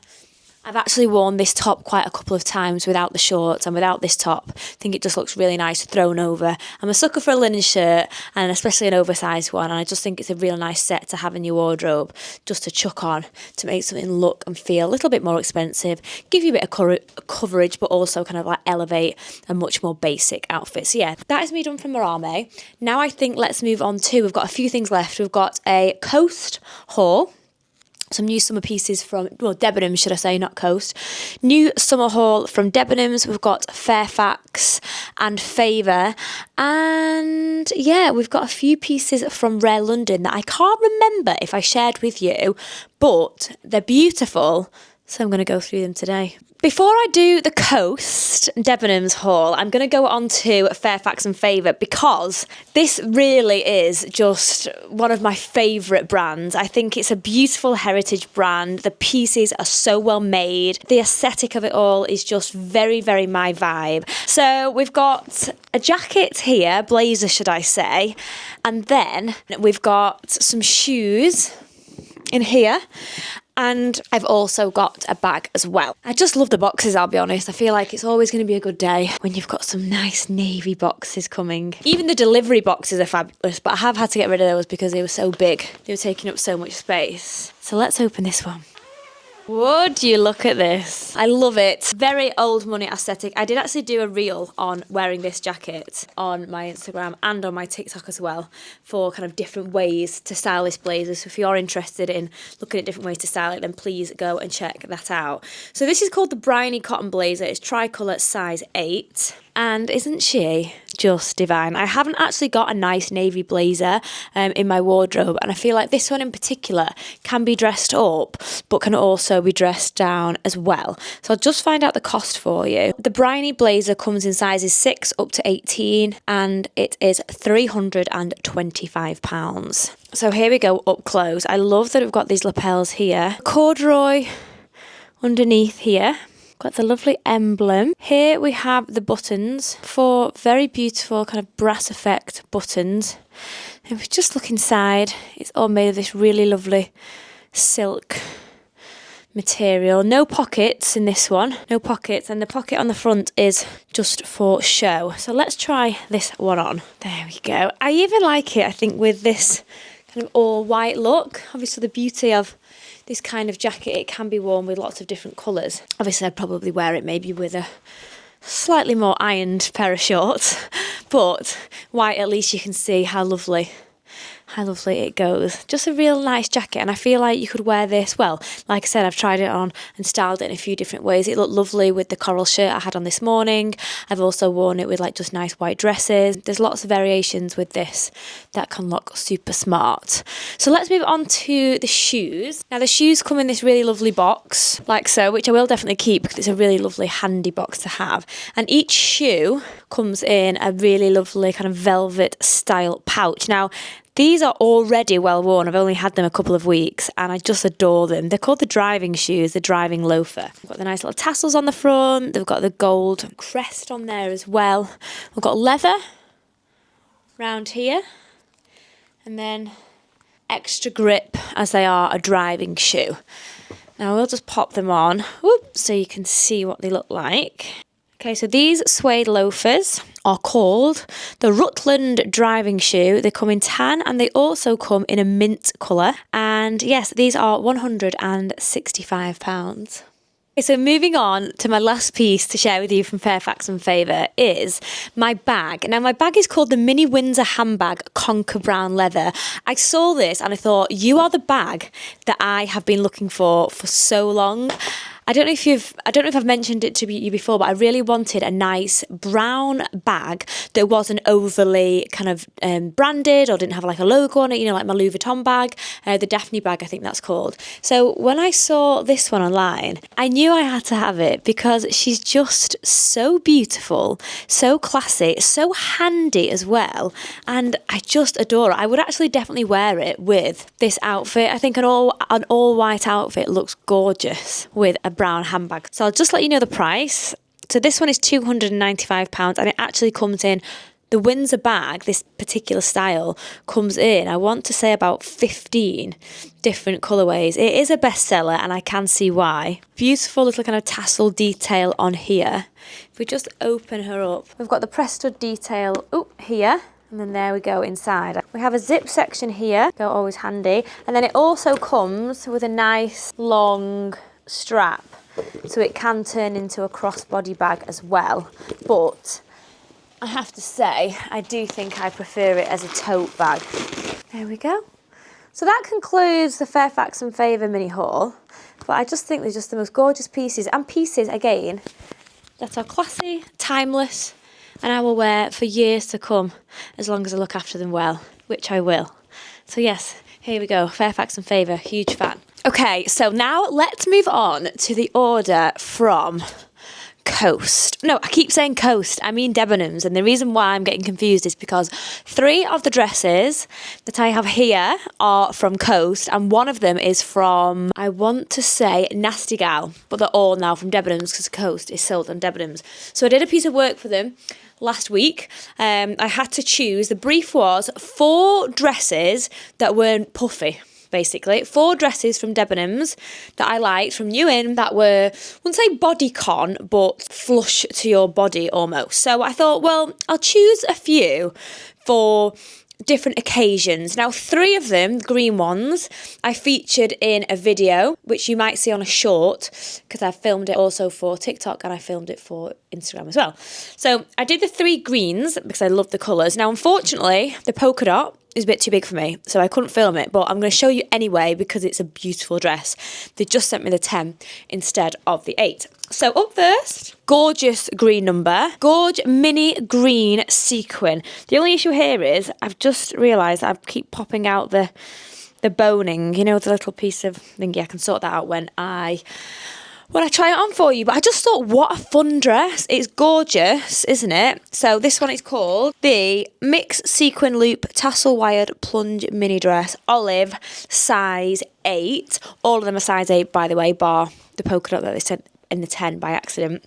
I've actually worn this top quite a couple of times without the shorts and without this top. I think it just looks really nice thrown over. I'm a sucker for a linen shirt and especially an oversized one, and I just think it's a real nice set to have in your wardrobe just to chuck on to make something look and feel a little bit more expensive, give you a bit of coverage but also kind of like elevate a much more basic outfit. So yeah, that is me done from Marame. Now I think let's move on to, we've got a few things left. We've got a Coast haul. Some new summer pieces from, well, Debenhams, should I say, not Coast. New summer haul from Debenhams. We've got Fairfax and Favor. And yeah, we've got a few pieces from Rare London that I can't remember if I shared with you, but they're beautiful. So I'm going to go through them today. Before I do the Coast Debenhams haul, I'm going to go on to Fairfax and Favor because this really is just one of my favourite brands. I think it's a beautiful heritage brand. The pieces are so well made. The aesthetic of it all is just very, very my vibe. So we've got a jacket here, blazer should I say, and then we've got some shoes in here. And I've also got a bag as well. I just love the boxes, I'll be honest. I feel like it's always going to be a good day when you've got some nice navy boxes coming. Even the delivery boxes are fabulous, but I have had to get rid of those because they were so big. They were taking up so much space. So let's open this one. Would you look at this? I love it. Very old money aesthetic. I did actually do a reel on wearing this jacket on my Instagram and on my TikTok as well for kind of different ways to style this blazer. So if you're interested in looking at different ways to style it, then please go and check that out. So this is called the Bryony Cotton Blazer. It's tricolour size 8. And isn't she just divine? I haven't actually got a nice navy blazer in my wardrobe, and I feel like this one in particular can be dressed up but can also be dressed down as well. So I'll just find out the cost for you. The Bryony blazer comes in sizes 6 up to 18 and it is £325. So here we go up close. I love that we've got these lapels here. Corduroy underneath here. Got the lovely emblem. Here we have the buttons, 4 very beautiful kind of brass effect buttons. And if we just look inside, it's all made of this really lovely silk material. No pockets in this one, no pockets, and the pocket on the front is just for show. So let's try this one on. There we go. I even like it, I think, with this kind of all white look. Obviously the beauty of this kind of jacket, it can be worn with lots of different colours. Obviously I'd probably wear it maybe with a slightly more ironed pair of shorts, but white, at least you can see how lovely it goes. Just a real nice jacket, and I feel like you could wear this, well, like I said, I've tried it on and styled it in a few different ways. It looked lovely with the coral shirt I had on this morning. I've also worn it with like just nice white dresses. There's lots of variations with this that can look super smart. So let's move on to the shoes. Now the shoes come in this really lovely box, like so, which I will definitely keep because it's a really lovely handy box to have. And each shoe comes in a really lovely kind of velvet style pouch. Now these are already well worn. I've only had them a couple of weeks and I just adore them. They're called the driving shoes, the driving loafer. We've got the nice little tassels on the front. They've got the gold crest on there as well. We've got leather round here and then extra grip as they are a driving shoe. Now we'll just pop them on so you can see what they look like. Okay, so these suede loafers are called the Rutland driving shoe. They come in tan and they also come in a mint colour. And yes, these are £165. Okay, so moving on to my last piece to share with you from Fairfax and Favor is my bag. Now my bag is called the Mini Windsor handbag Conker Brown Leather. I saw this and I thought, you are the bag that I have been looking for so long. I don't know if I've mentioned it to you before, but I really wanted a nice brown bag that wasn't overly kind of branded or didn't have like a logo on it, you know, like my Louis Vuitton bag, the Daphne bag, I think that's called. So when I saw this one online, I knew I had to have it because she's just so beautiful, so classy, so handy as well, and I just adore it. I would actually definitely wear it with this outfit. I think an all white outfit looks gorgeous with a brown handbag. So I'll just let you know the price. So this one is £295 and it actually comes in the Windsor bag. This particular style comes in, I want to say, about 15 different colourways. It is a bestseller and I can see why. Beautiful little kind of tassel detail on here. If we just open her up, we've got the press stud detail here. And then there we go inside. We have a zip section here, they're always handy. And then it also comes with a nice long strap, so it can turn into a crossbody bag as well. But I have to say, I do think I prefer it as a tote bag. There we go. So that concludes the Fairfax and Favor mini haul. But I just think they're just the most gorgeous pieces, and pieces, again, that are classy, timeless, and I will wear for years to come, as long as I look after them well, which I will. So yes, here we go, Fairfax and Favor, huge fan. Okay, so now let's move on to the order from Coast. No, I keep saying Coast, I mean Debenhams, and the reason why I'm getting confused is because 3 of the dresses that I have here are from Coast, and one of them is from, I want to say, Nasty Gal, but they're all now from Debenhams because Coast is sold on Debenhams. So I did a piece of work for them last week. I had to choose, the brief was 4 dresses that weren't puffy. Basically, 4 dresses from Debenhams that I liked from New In that were, I wouldn't say bodycon, but flush to your body almost. So I thought, well, I'll choose a few for different occasions. Now, 3 of them, the green ones, I featured in a video, which you might see on a short, because I filmed it also for TikTok and I filmed it for Instagram as well. So I did the 3 greens because I love the colours. Now, unfortunately, the polka dot is a bit too big for me, so I couldn't film it, but I'm going to show you anyway because it's a beautiful dress. They just sent me the 10 instead of the 8. So up first, gorgeous green number, gorge mini green sequin. The only issue here is I've just realised I keep popping out the boning, you know, the little piece of thingy. I can sort that out when I try it on for you. But I just thought, what a fun dress. It's gorgeous, isn't it? So this one is called the Mix Sequin Loop Tassel Wired Plunge Mini Dress, olive, size 8. All of them are size 8, by the way, bar the polka dot that they sent in the 10 by accident.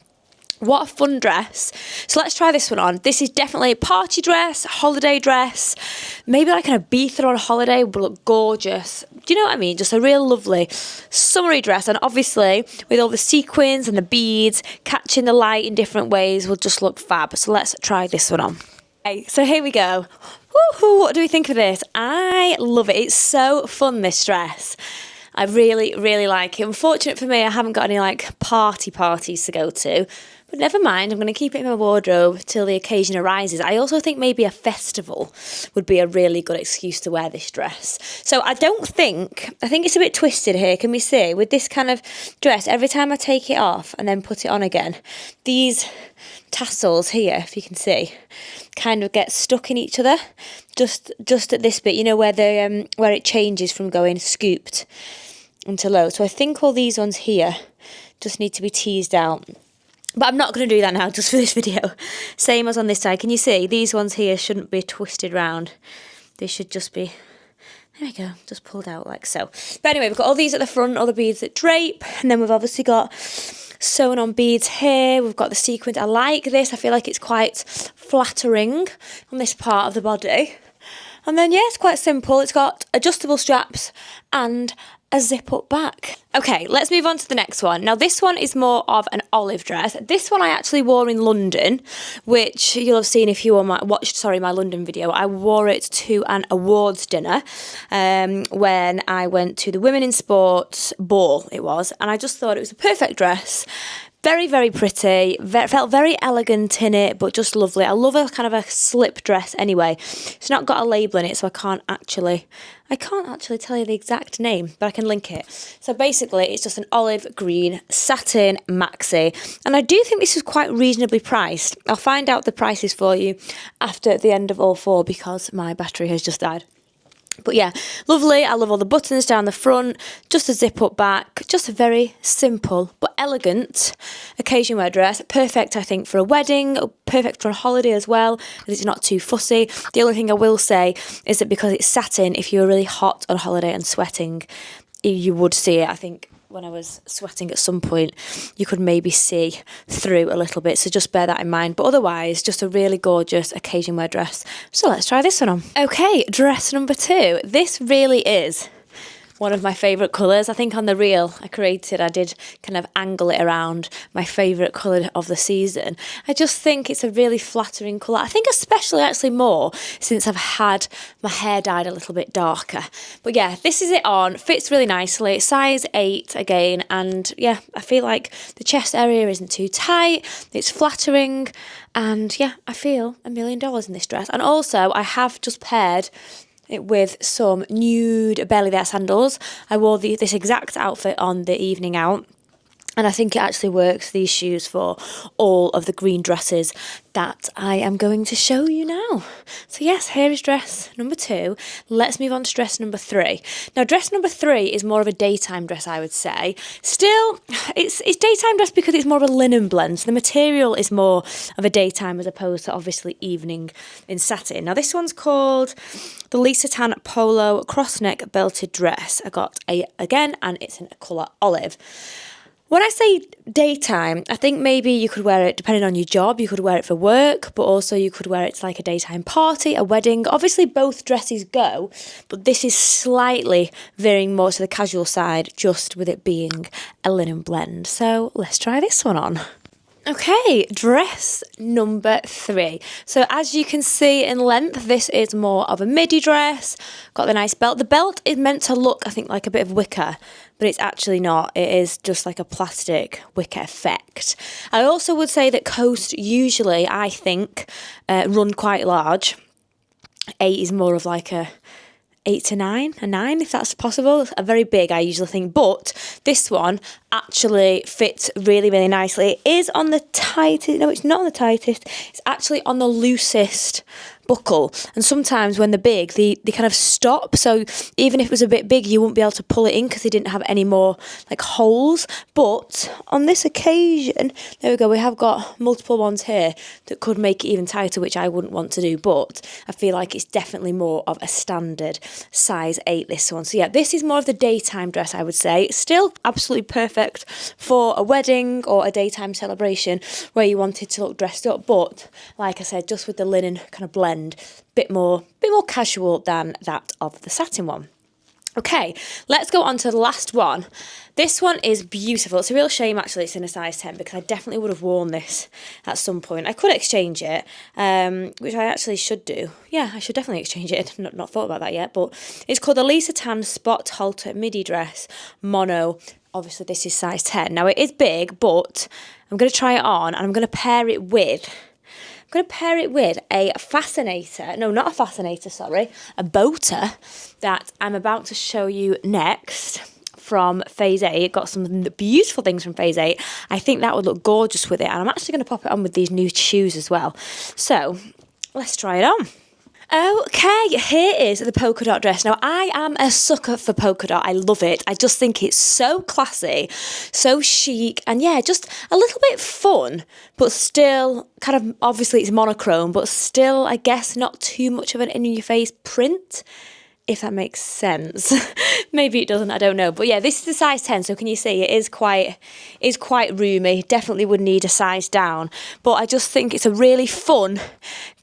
What a fun dress. So let's try this one on. This is definitely a party dress, holiday dress, maybe like an Ibiza on holiday would look gorgeous. Do you know what I mean? Just a real lovely summery dress, and obviously with all the sequins and the beads catching the light in different ways will just look fab. So let's try this one on. Okay, so here we go. Woohoo, what do we think of this? I love it. It's so fun, this dress. I really, really like it. Unfortunate for me, I haven't got any like parties to go to. But never mind, I'm going to keep it in my wardrobe till the occasion arises. I also think maybe a festival would be a really good excuse to wear this dress. So I think it's a bit twisted here. Can we see? With this kind of dress, every time I take it off and then put it on again, these tassels here, if you can see, kind of get stuck in each other. Just at this bit, you know, where it changes from going scooped into low. So I think all these ones here just need to be teased out. But I'm not going to do that now, just for this video. Same as on this side. Can you see? These ones here shouldn't be twisted round. They should just be, there we go, just pulled out like so. But anyway, we've got all these at the front, all the beads that drape. And then we've obviously got sewn on beads here. We've got the sequins. I like this. I feel like it's quite flattering on this part of the body. And then, yeah, it's quite simple. It's got adjustable straps and a zip up back. Okay, let's move on to the next one. Now this one is more of an olive dress. This one I actually wore in London, which you'll have seen if you watched my London video. I wore it to an awards dinner when I went to the Women in Sports ball, it was, and I just thought it was a perfect dress. Very, very pretty, felt very elegant in it, but just lovely. I love a kind of a slip dress anyway. It's not got a label in it, so I can't actually tell you the exact name, but I can link it. So basically, it's just an olive green satin maxi, and I do think this is quite reasonably priced. I'll find out the prices for you after the end of all 4 because my battery has just died. But yeah, lovely. I love all the buttons down the front, just a zip up back, just a very simple but elegant occasion wear dress. Perfect, I think, for a wedding, perfect for a holiday as well, as it's not too fussy. The only thing I will say is that because it's satin, if you're really hot on holiday and sweating, you would see it. I think when I was sweating at some point, you could maybe see through a little bit, so just bear that in mind. But otherwise, just a really gorgeous occasion wear dress. So let's try this one on. Okay, dress number 2. This really is one of my favourite colours. I think on the reel I did kind of angle it around my favourite colour of the season. I just think it's a really flattering colour. I think especially actually more since I've had my hair dyed a little bit darker. But yeah, this is it on. Fits really nicely. Size 8 again. And yeah, I feel like the chest area isn't too tight. It's flattering. And yeah, I feel $1 million in this dress. And also I have just paired it with some nude belly there sandals. I wore this exact outfit on the evening out, and I think it actually works, these shoes, for all of the green dresses that I am going to show you now. So yes, here is dress number 2. Let's move on to dress number 3. Now dress number 3 is more of a daytime dress, I would say. Still, it's daytime dress because it's more of a linen blend. So the material is more of a daytime as opposed to obviously evening in satin. Now this one's called the Lisa Tan Polo cross neck belted dress. I got again, and it's in a colour olive. When I say daytime, I think maybe you could wear it, depending on your job, you could wear it for work, but also you could wear it to like a daytime party, a wedding. Obviously both dresses go, but this is slightly veering more to the casual side, just with it being a linen blend. So let's try this one on. Okay, dress number 3. So as you can see in length, this is more of a midi dress. Got the nice belt. The belt is meant to look, I think, like a bit of wicker, but it's actually not. It is just like a plastic wicker effect. I also would say that coats usually, I think, run quite large. 8 is more of like a 8 to 9, a 9 if that's possible. A very big, I usually think, but this one actually fits really, really nicely. It is on the tightest, no, it's not on the tightest, it's actually on the loosest buckle, and sometimes when they're big they kind of stop, so even if it was a bit big you wouldn't be able to pull it in because they didn't have any more like holes. But on this occasion, there we go, we have got multiple ones here that could make it even tighter, which I wouldn't want to do, but I feel like it's definitely more of a standard size 8, this one. So yeah, this is more of the daytime dress, I would say. It's still absolutely perfect for a wedding or a daytime celebration where you wanted to look dressed up, but like I said, just with the linen kind of blend, bit more casual than that of the satin one. Okay, let's go on to the last one. This one is beautiful. It's a real shame actually it's in a size 10 because I definitely would have worn this at some point. I could exchange it, which I actually should do. Yeah, I should definitely exchange it. Not thought about that yet, but it's called the Lisa Tan Spot Halter Midi Dress Mono. Obviously this is size 10. Now it is big, but I'm going to try it on and I'm going to pair it with a fascinator, no, not a fascinator, sorry, a boater that I'm about to show you next from Phase 8. Got some beautiful things from Phase 8. I think that would look gorgeous with it, and I'm actually going to pop it on with these new shoes as well. So let's try it on. Okay, here is the polka dot dress. Now, I am a sucker for polka dot. I love it. I just think it's so classy, so chic, and yeah, just a little bit fun, but still kind of, obviously it's monochrome, but still, I guess, not too much of an in-your-face print, if that makes sense. Maybe it doesn't, I don't know. But yeah, this is a size 10, so can you see it is quite roomy. Definitely would need a size down. But I just think it's a really fun,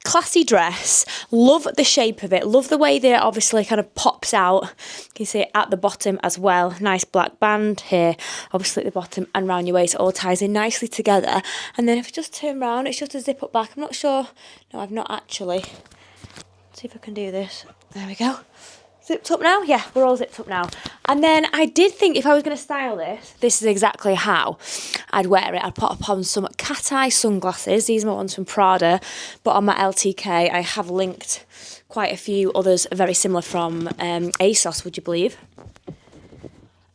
classy dress. Love the shape of it. Love the way that it obviously kind of pops out. You can see it at the bottom as well. Nice black band here, obviously at the bottom and round your waist. It all ties in nicely together. And then if I just turn around, it's just a zip up back. I'm not sure. No, I've not actually. Let's see if I can do this. There we go. Zipped up now? Yeah, we're all zipped up now. And then I did think if I was going to style this is exactly how I'd wear it. I'd put upon some cat-eye sunglasses. These are my ones from Prada. But on my LTK, I have linked quite a few others very similar from ASOS, would you believe?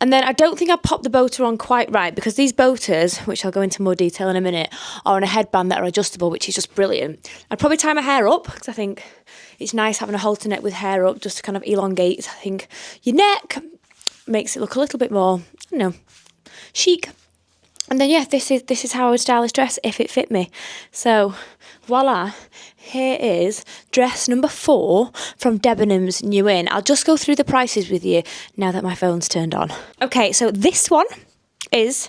And then I don't think I popped the boater on quite right because these boaters, which I'll go into more detail in a minute, are on a headband that are adjustable, which is just brilliant. I'd probably tie my hair up because I think it's nice having a halter neck with hair up just to kind of elongate, I think, your neck. Makes it look a little bit more, chic. And then, yeah, this is how I would style this dress if it fit me. So, voila. Here is dress number 4 from Debenhams New In. I'll just go through the prices with you now that my phone's turned on. Okay, so this one it's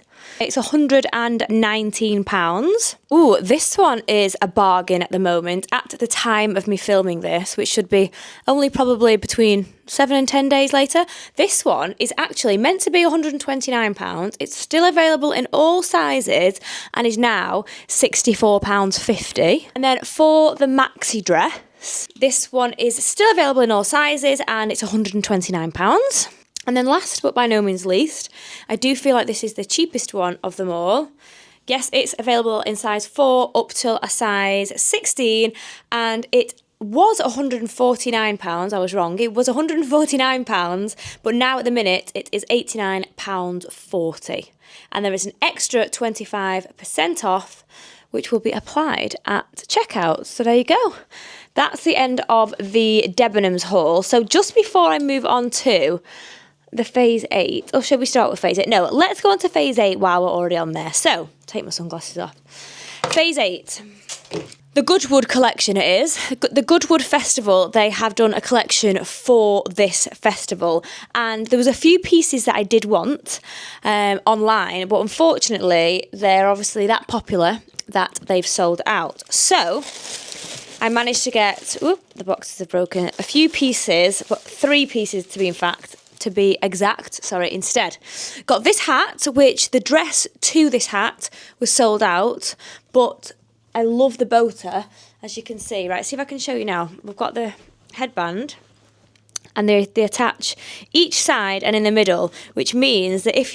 £119. Ooh, this one is a bargain at the moment at the time of me filming this, which should be only probably between 7 and 10 days later. This one is actually meant to be £129. It's still available in all sizes and is now £64.50. And then for the maxi dress, this one is still available in all sizes and it's £129. And then last but by no means least, I do feel like this is the cheapest one of them all. Yes, it's available in size 4 up till a size 16 and it was £149, I was wrong, it was £149, but now at the minute it is £89.40. And there is an extra 25% off, which will be applied at checkout. So there you go. That's the end of the Debenhams haul. So just before I move on to the Phase 8, or should we start with Phase 8? No, let's go on to Phase 8 while we're already on there. So, take my sunglasses off. Phase 8. The Goodwood collection it is. The Goodwood Festival, they have done a collection for this festival. And there was a few pieces that I did want online, but unfortunately, they're obviously that popular that they've sold out. So, I managed to get, the boxes are broken, a few pieces, but 3 pieces to be in fact, to be exact, sorry, instead. Got this hat, which the dress to this hat was sold out, but I love the boater, as you can see. Right, see if I can show you now. We've got the headband, and they attach each side and in the middle, which means that if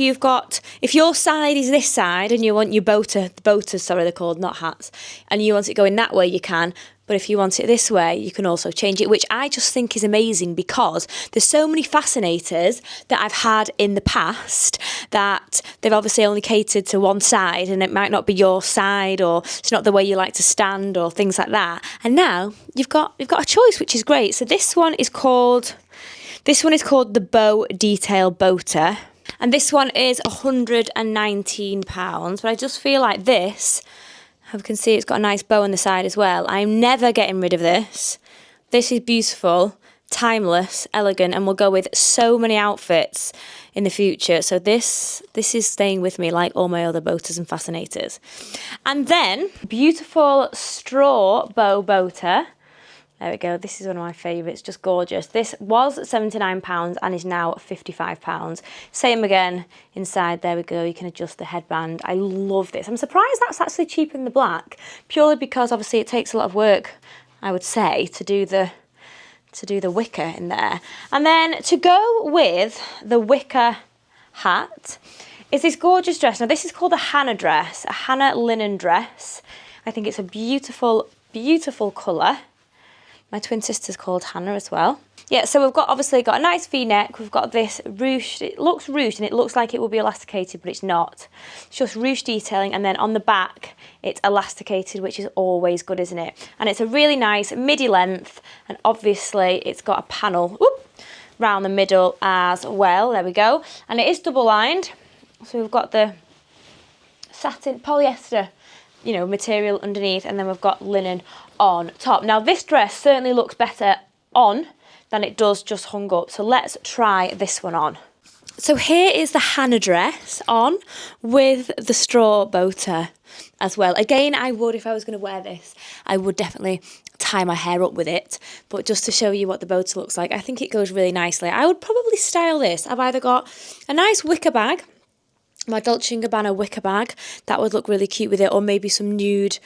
your side is this side and you want your boaters, sorry, they're called, not hats, and you want it going that way, you can. But if you want it this way, you can also change it, which I just think is amazing because there's so many fascinators that I've had in the past that they've obviously only catered to one side, and it might not be your side, or it's not the way you like to stand, or things like that. And now you've got a choice, which is great. So this one is called the Bow Detail Boater, and this one is £119. But I just feel like this, you can see it's got a nice bow on the side as well. I'm never getting rid of this. This is beautiful, timeless, elegant, and will go with so many outfits in the future. So this is staying with me like all my other boaters and fascinators. And then beautiful straw bow boater. There we go. This is one of my favourites, just gorgeous. This was £79 and is now £55. Same again inside. There we go. You can adjust the headband. I love this. I'm surprised that's actually cheaper than the black, purely because obviously it takes a lot of work, I would say, to do the wicker in there. And then to go with the wicker hat is this gorgeous dress. Now this is called a Hannah dress, a Hannah linen dress. I think it's a beautiful, beautiful colour. My twin sister's called Hannah as well. Yeah, so we've obviously got a nice V-neck. We've got this ruched. It looks ruched and it looks like it will be elasticated, but it's not. It's just ruched detailing, and then on the back it's elasticated, which is always good, isn't it? And it's a really nice midi length, and obviously it's got a panel round the middle as well. There we go. And it is double lined. So we've got the satin polyester, material underneath, and then we've got linen on top. Now this dress certainly looks better on than it does just hung up, so let's try this one on. So here is the Hannah dress on with the straw boater as well. Again, if I was going to wear this, I would definitely tie my hair up with it, but just to show you what the boater looks like, I think it goes really nicely. I would probably style this. I've either got a nice wicker bag, my Dolce & Gabbana wicker bag, that would look really cute with it, or maybe a nude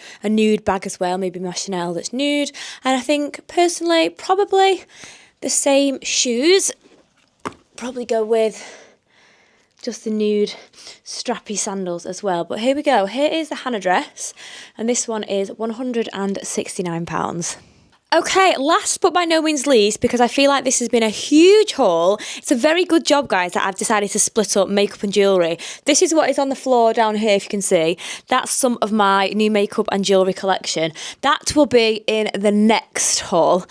bag as well, maybe my Chanel that's nude. And I think personally, probably the same shoes, probably go with just the nude strappy sandals as well. But here we go, here is the Hannah dress, and this one is £169. Okay, last but by no means least, because I feel like this has been a huge haul. It's a very good job, guys, that I've decided to split up makeup and jewellery. This is what is on the floor down here, if you can see. That's some of my new makeup and jewellery collection. That will be in the next haul,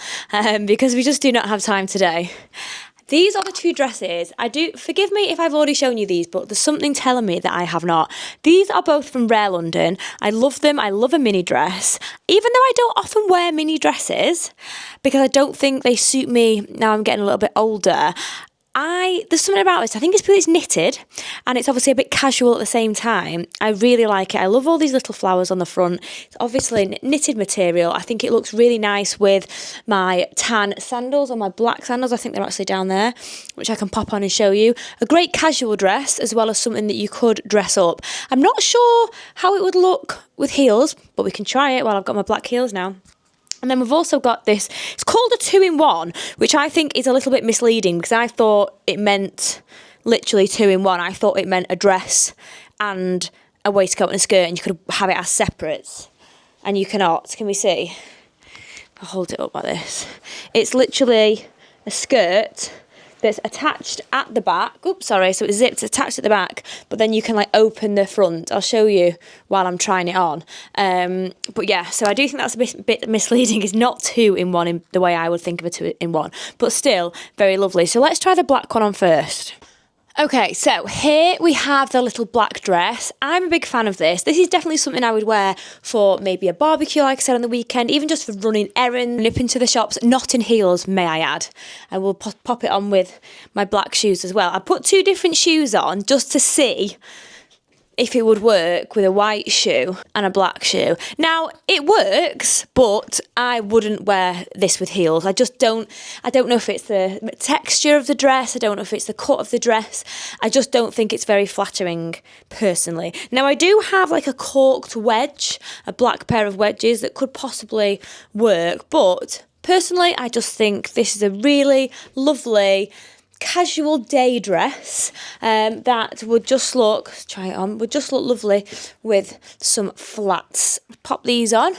because we just do not have time today. These are the two dresses. Forgive me if I've already shown you these, but there's something telling me that I have not. These are both from Rare London. I love them. I love a mini dress. Even though I don't often wear mini dresses, because I don't think they suit me now I'm getting a little bit older, there's something about this. I think it's because it's knitted and it's obviously a bit casual at the same time. I really like it. I love all these little flowers on the front. It's obviously knitted material. I think it looks really nice with my tan sandals or my black sandals. I think they're actually down there, which I can pop on and show you. A great casual dress, as well as something that you could dress up. I'm not sure how it would look with heels, but we can try it while I've got my black heels now. And then we've also got this, it's called a 2-in-1, which I think is a little bit misleading, because I thought it meant literally 2-in-1. I thought it meant a dress and a waistcoat and a skirt, and you could have it as separates. And you cannot. Can we see? I'll hold it up like this. It's literally a skirt that's attached at the back. Oops, sorry. So it's zipped, attached at the back, but then you can like open the front. I'll show you while I'm trying it on. But yeah, so I do think that's a bit misleading. It's not 2-in-1 in the way I would think of a 2-in-1, but still very lovely. So let's try the black one on first. Okay, so here we have the little black dress. I'm a big fan of this. This is definitely something I would wear for maybe a barbecue, like I said, on the weekend, even just for running errands, nipping to the shops, not in heels, may I add. I will pop it on with my black shoes as well. I put two different shoes on just to see if it would work with a white shoe and a black shoe. Now, it works, but I wouldn't wear this with heels. I don't know if it's the texture of the dress. I don't know if it's the cut of the dress. I just don't think it's very flattering, personally. Now, I do have like a corked wedge, a black pair of wedges that could possibly work, but personally, I just think this is a really lovely casual day dress that would just look, try it on, would just look lovely with some flats. Pop these on.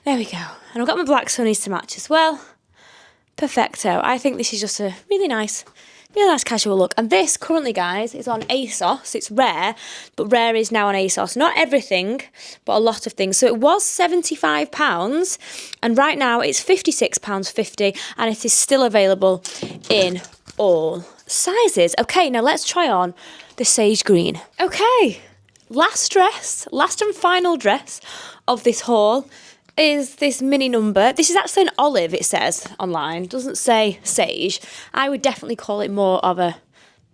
There we go. And I've got my black sunnies to match as well. Perfecto. I think this is just a really nice casual look. And this currently, guys, is on ASOS. It's rare, but rare is now on ASOS. Not everything, but a lot of things. So it was £75, and right now it's £56.50, and it is still available in all sizes. Okay, now let's try on the sage green. Okay, last and final dress of this haul is this mini number. This is actually an olive, it says online. It doesn't say sage. I would definitely call it more of a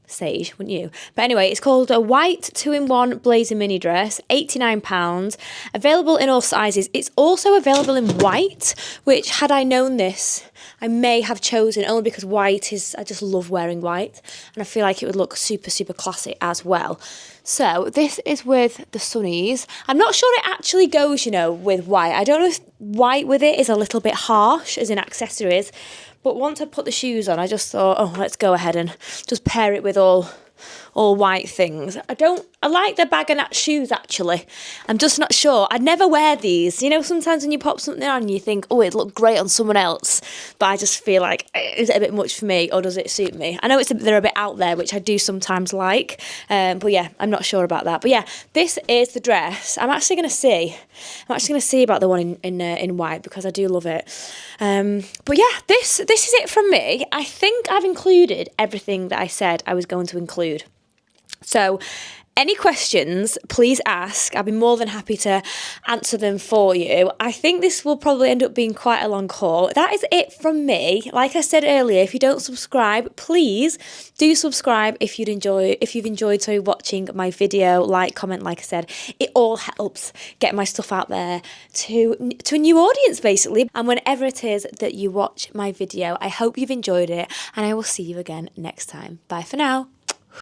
sage, wouldn't you? But anyway, it's called a white 2-in-1 blazer mini dress, £89, available in all sizes. It's also available in white, which, had I known this, I may have chosen, only because white is, I just love wearing white, and I feel like it would look super, super classy as well. So this is with the sunnies. I'm not sure it actually goes, you know, with white. I don't know if white with it is a little bit harsh as in accessories, but once I put the shoes on, I just thought, oh, let's go ahead and just pair it with all white things. I like the bag and shoes, actually. I'm just not sure. I'd never wear these. You know, sometimes when you pop something on, you think, oh, it'd look great on someone else. But I just feel like, is it a bit much for me, or does it suit me? I know they're a bit out there, which I do sometimes like. But yeah, I'm not sure about that. But yeah, this is the dress. I'm actually going to see about the one in white, because I do love it. But yeah, this is it from me. I think I've included everything that I said I was going to include. So any questions, please ask. I'll be more than happy to answer them for you. I think this will probably end up being quite a long haul. That is it from me. Like I said earlier, if you don't subscribe, please do subscribe if you've enjoyed watching my video. Like, comment, like I said, it all helps get my stuff out there to a new audience, basically. And whenever it is that you watch my video, I hope you've enjoyed it, and I will see you again next time. Bye for now.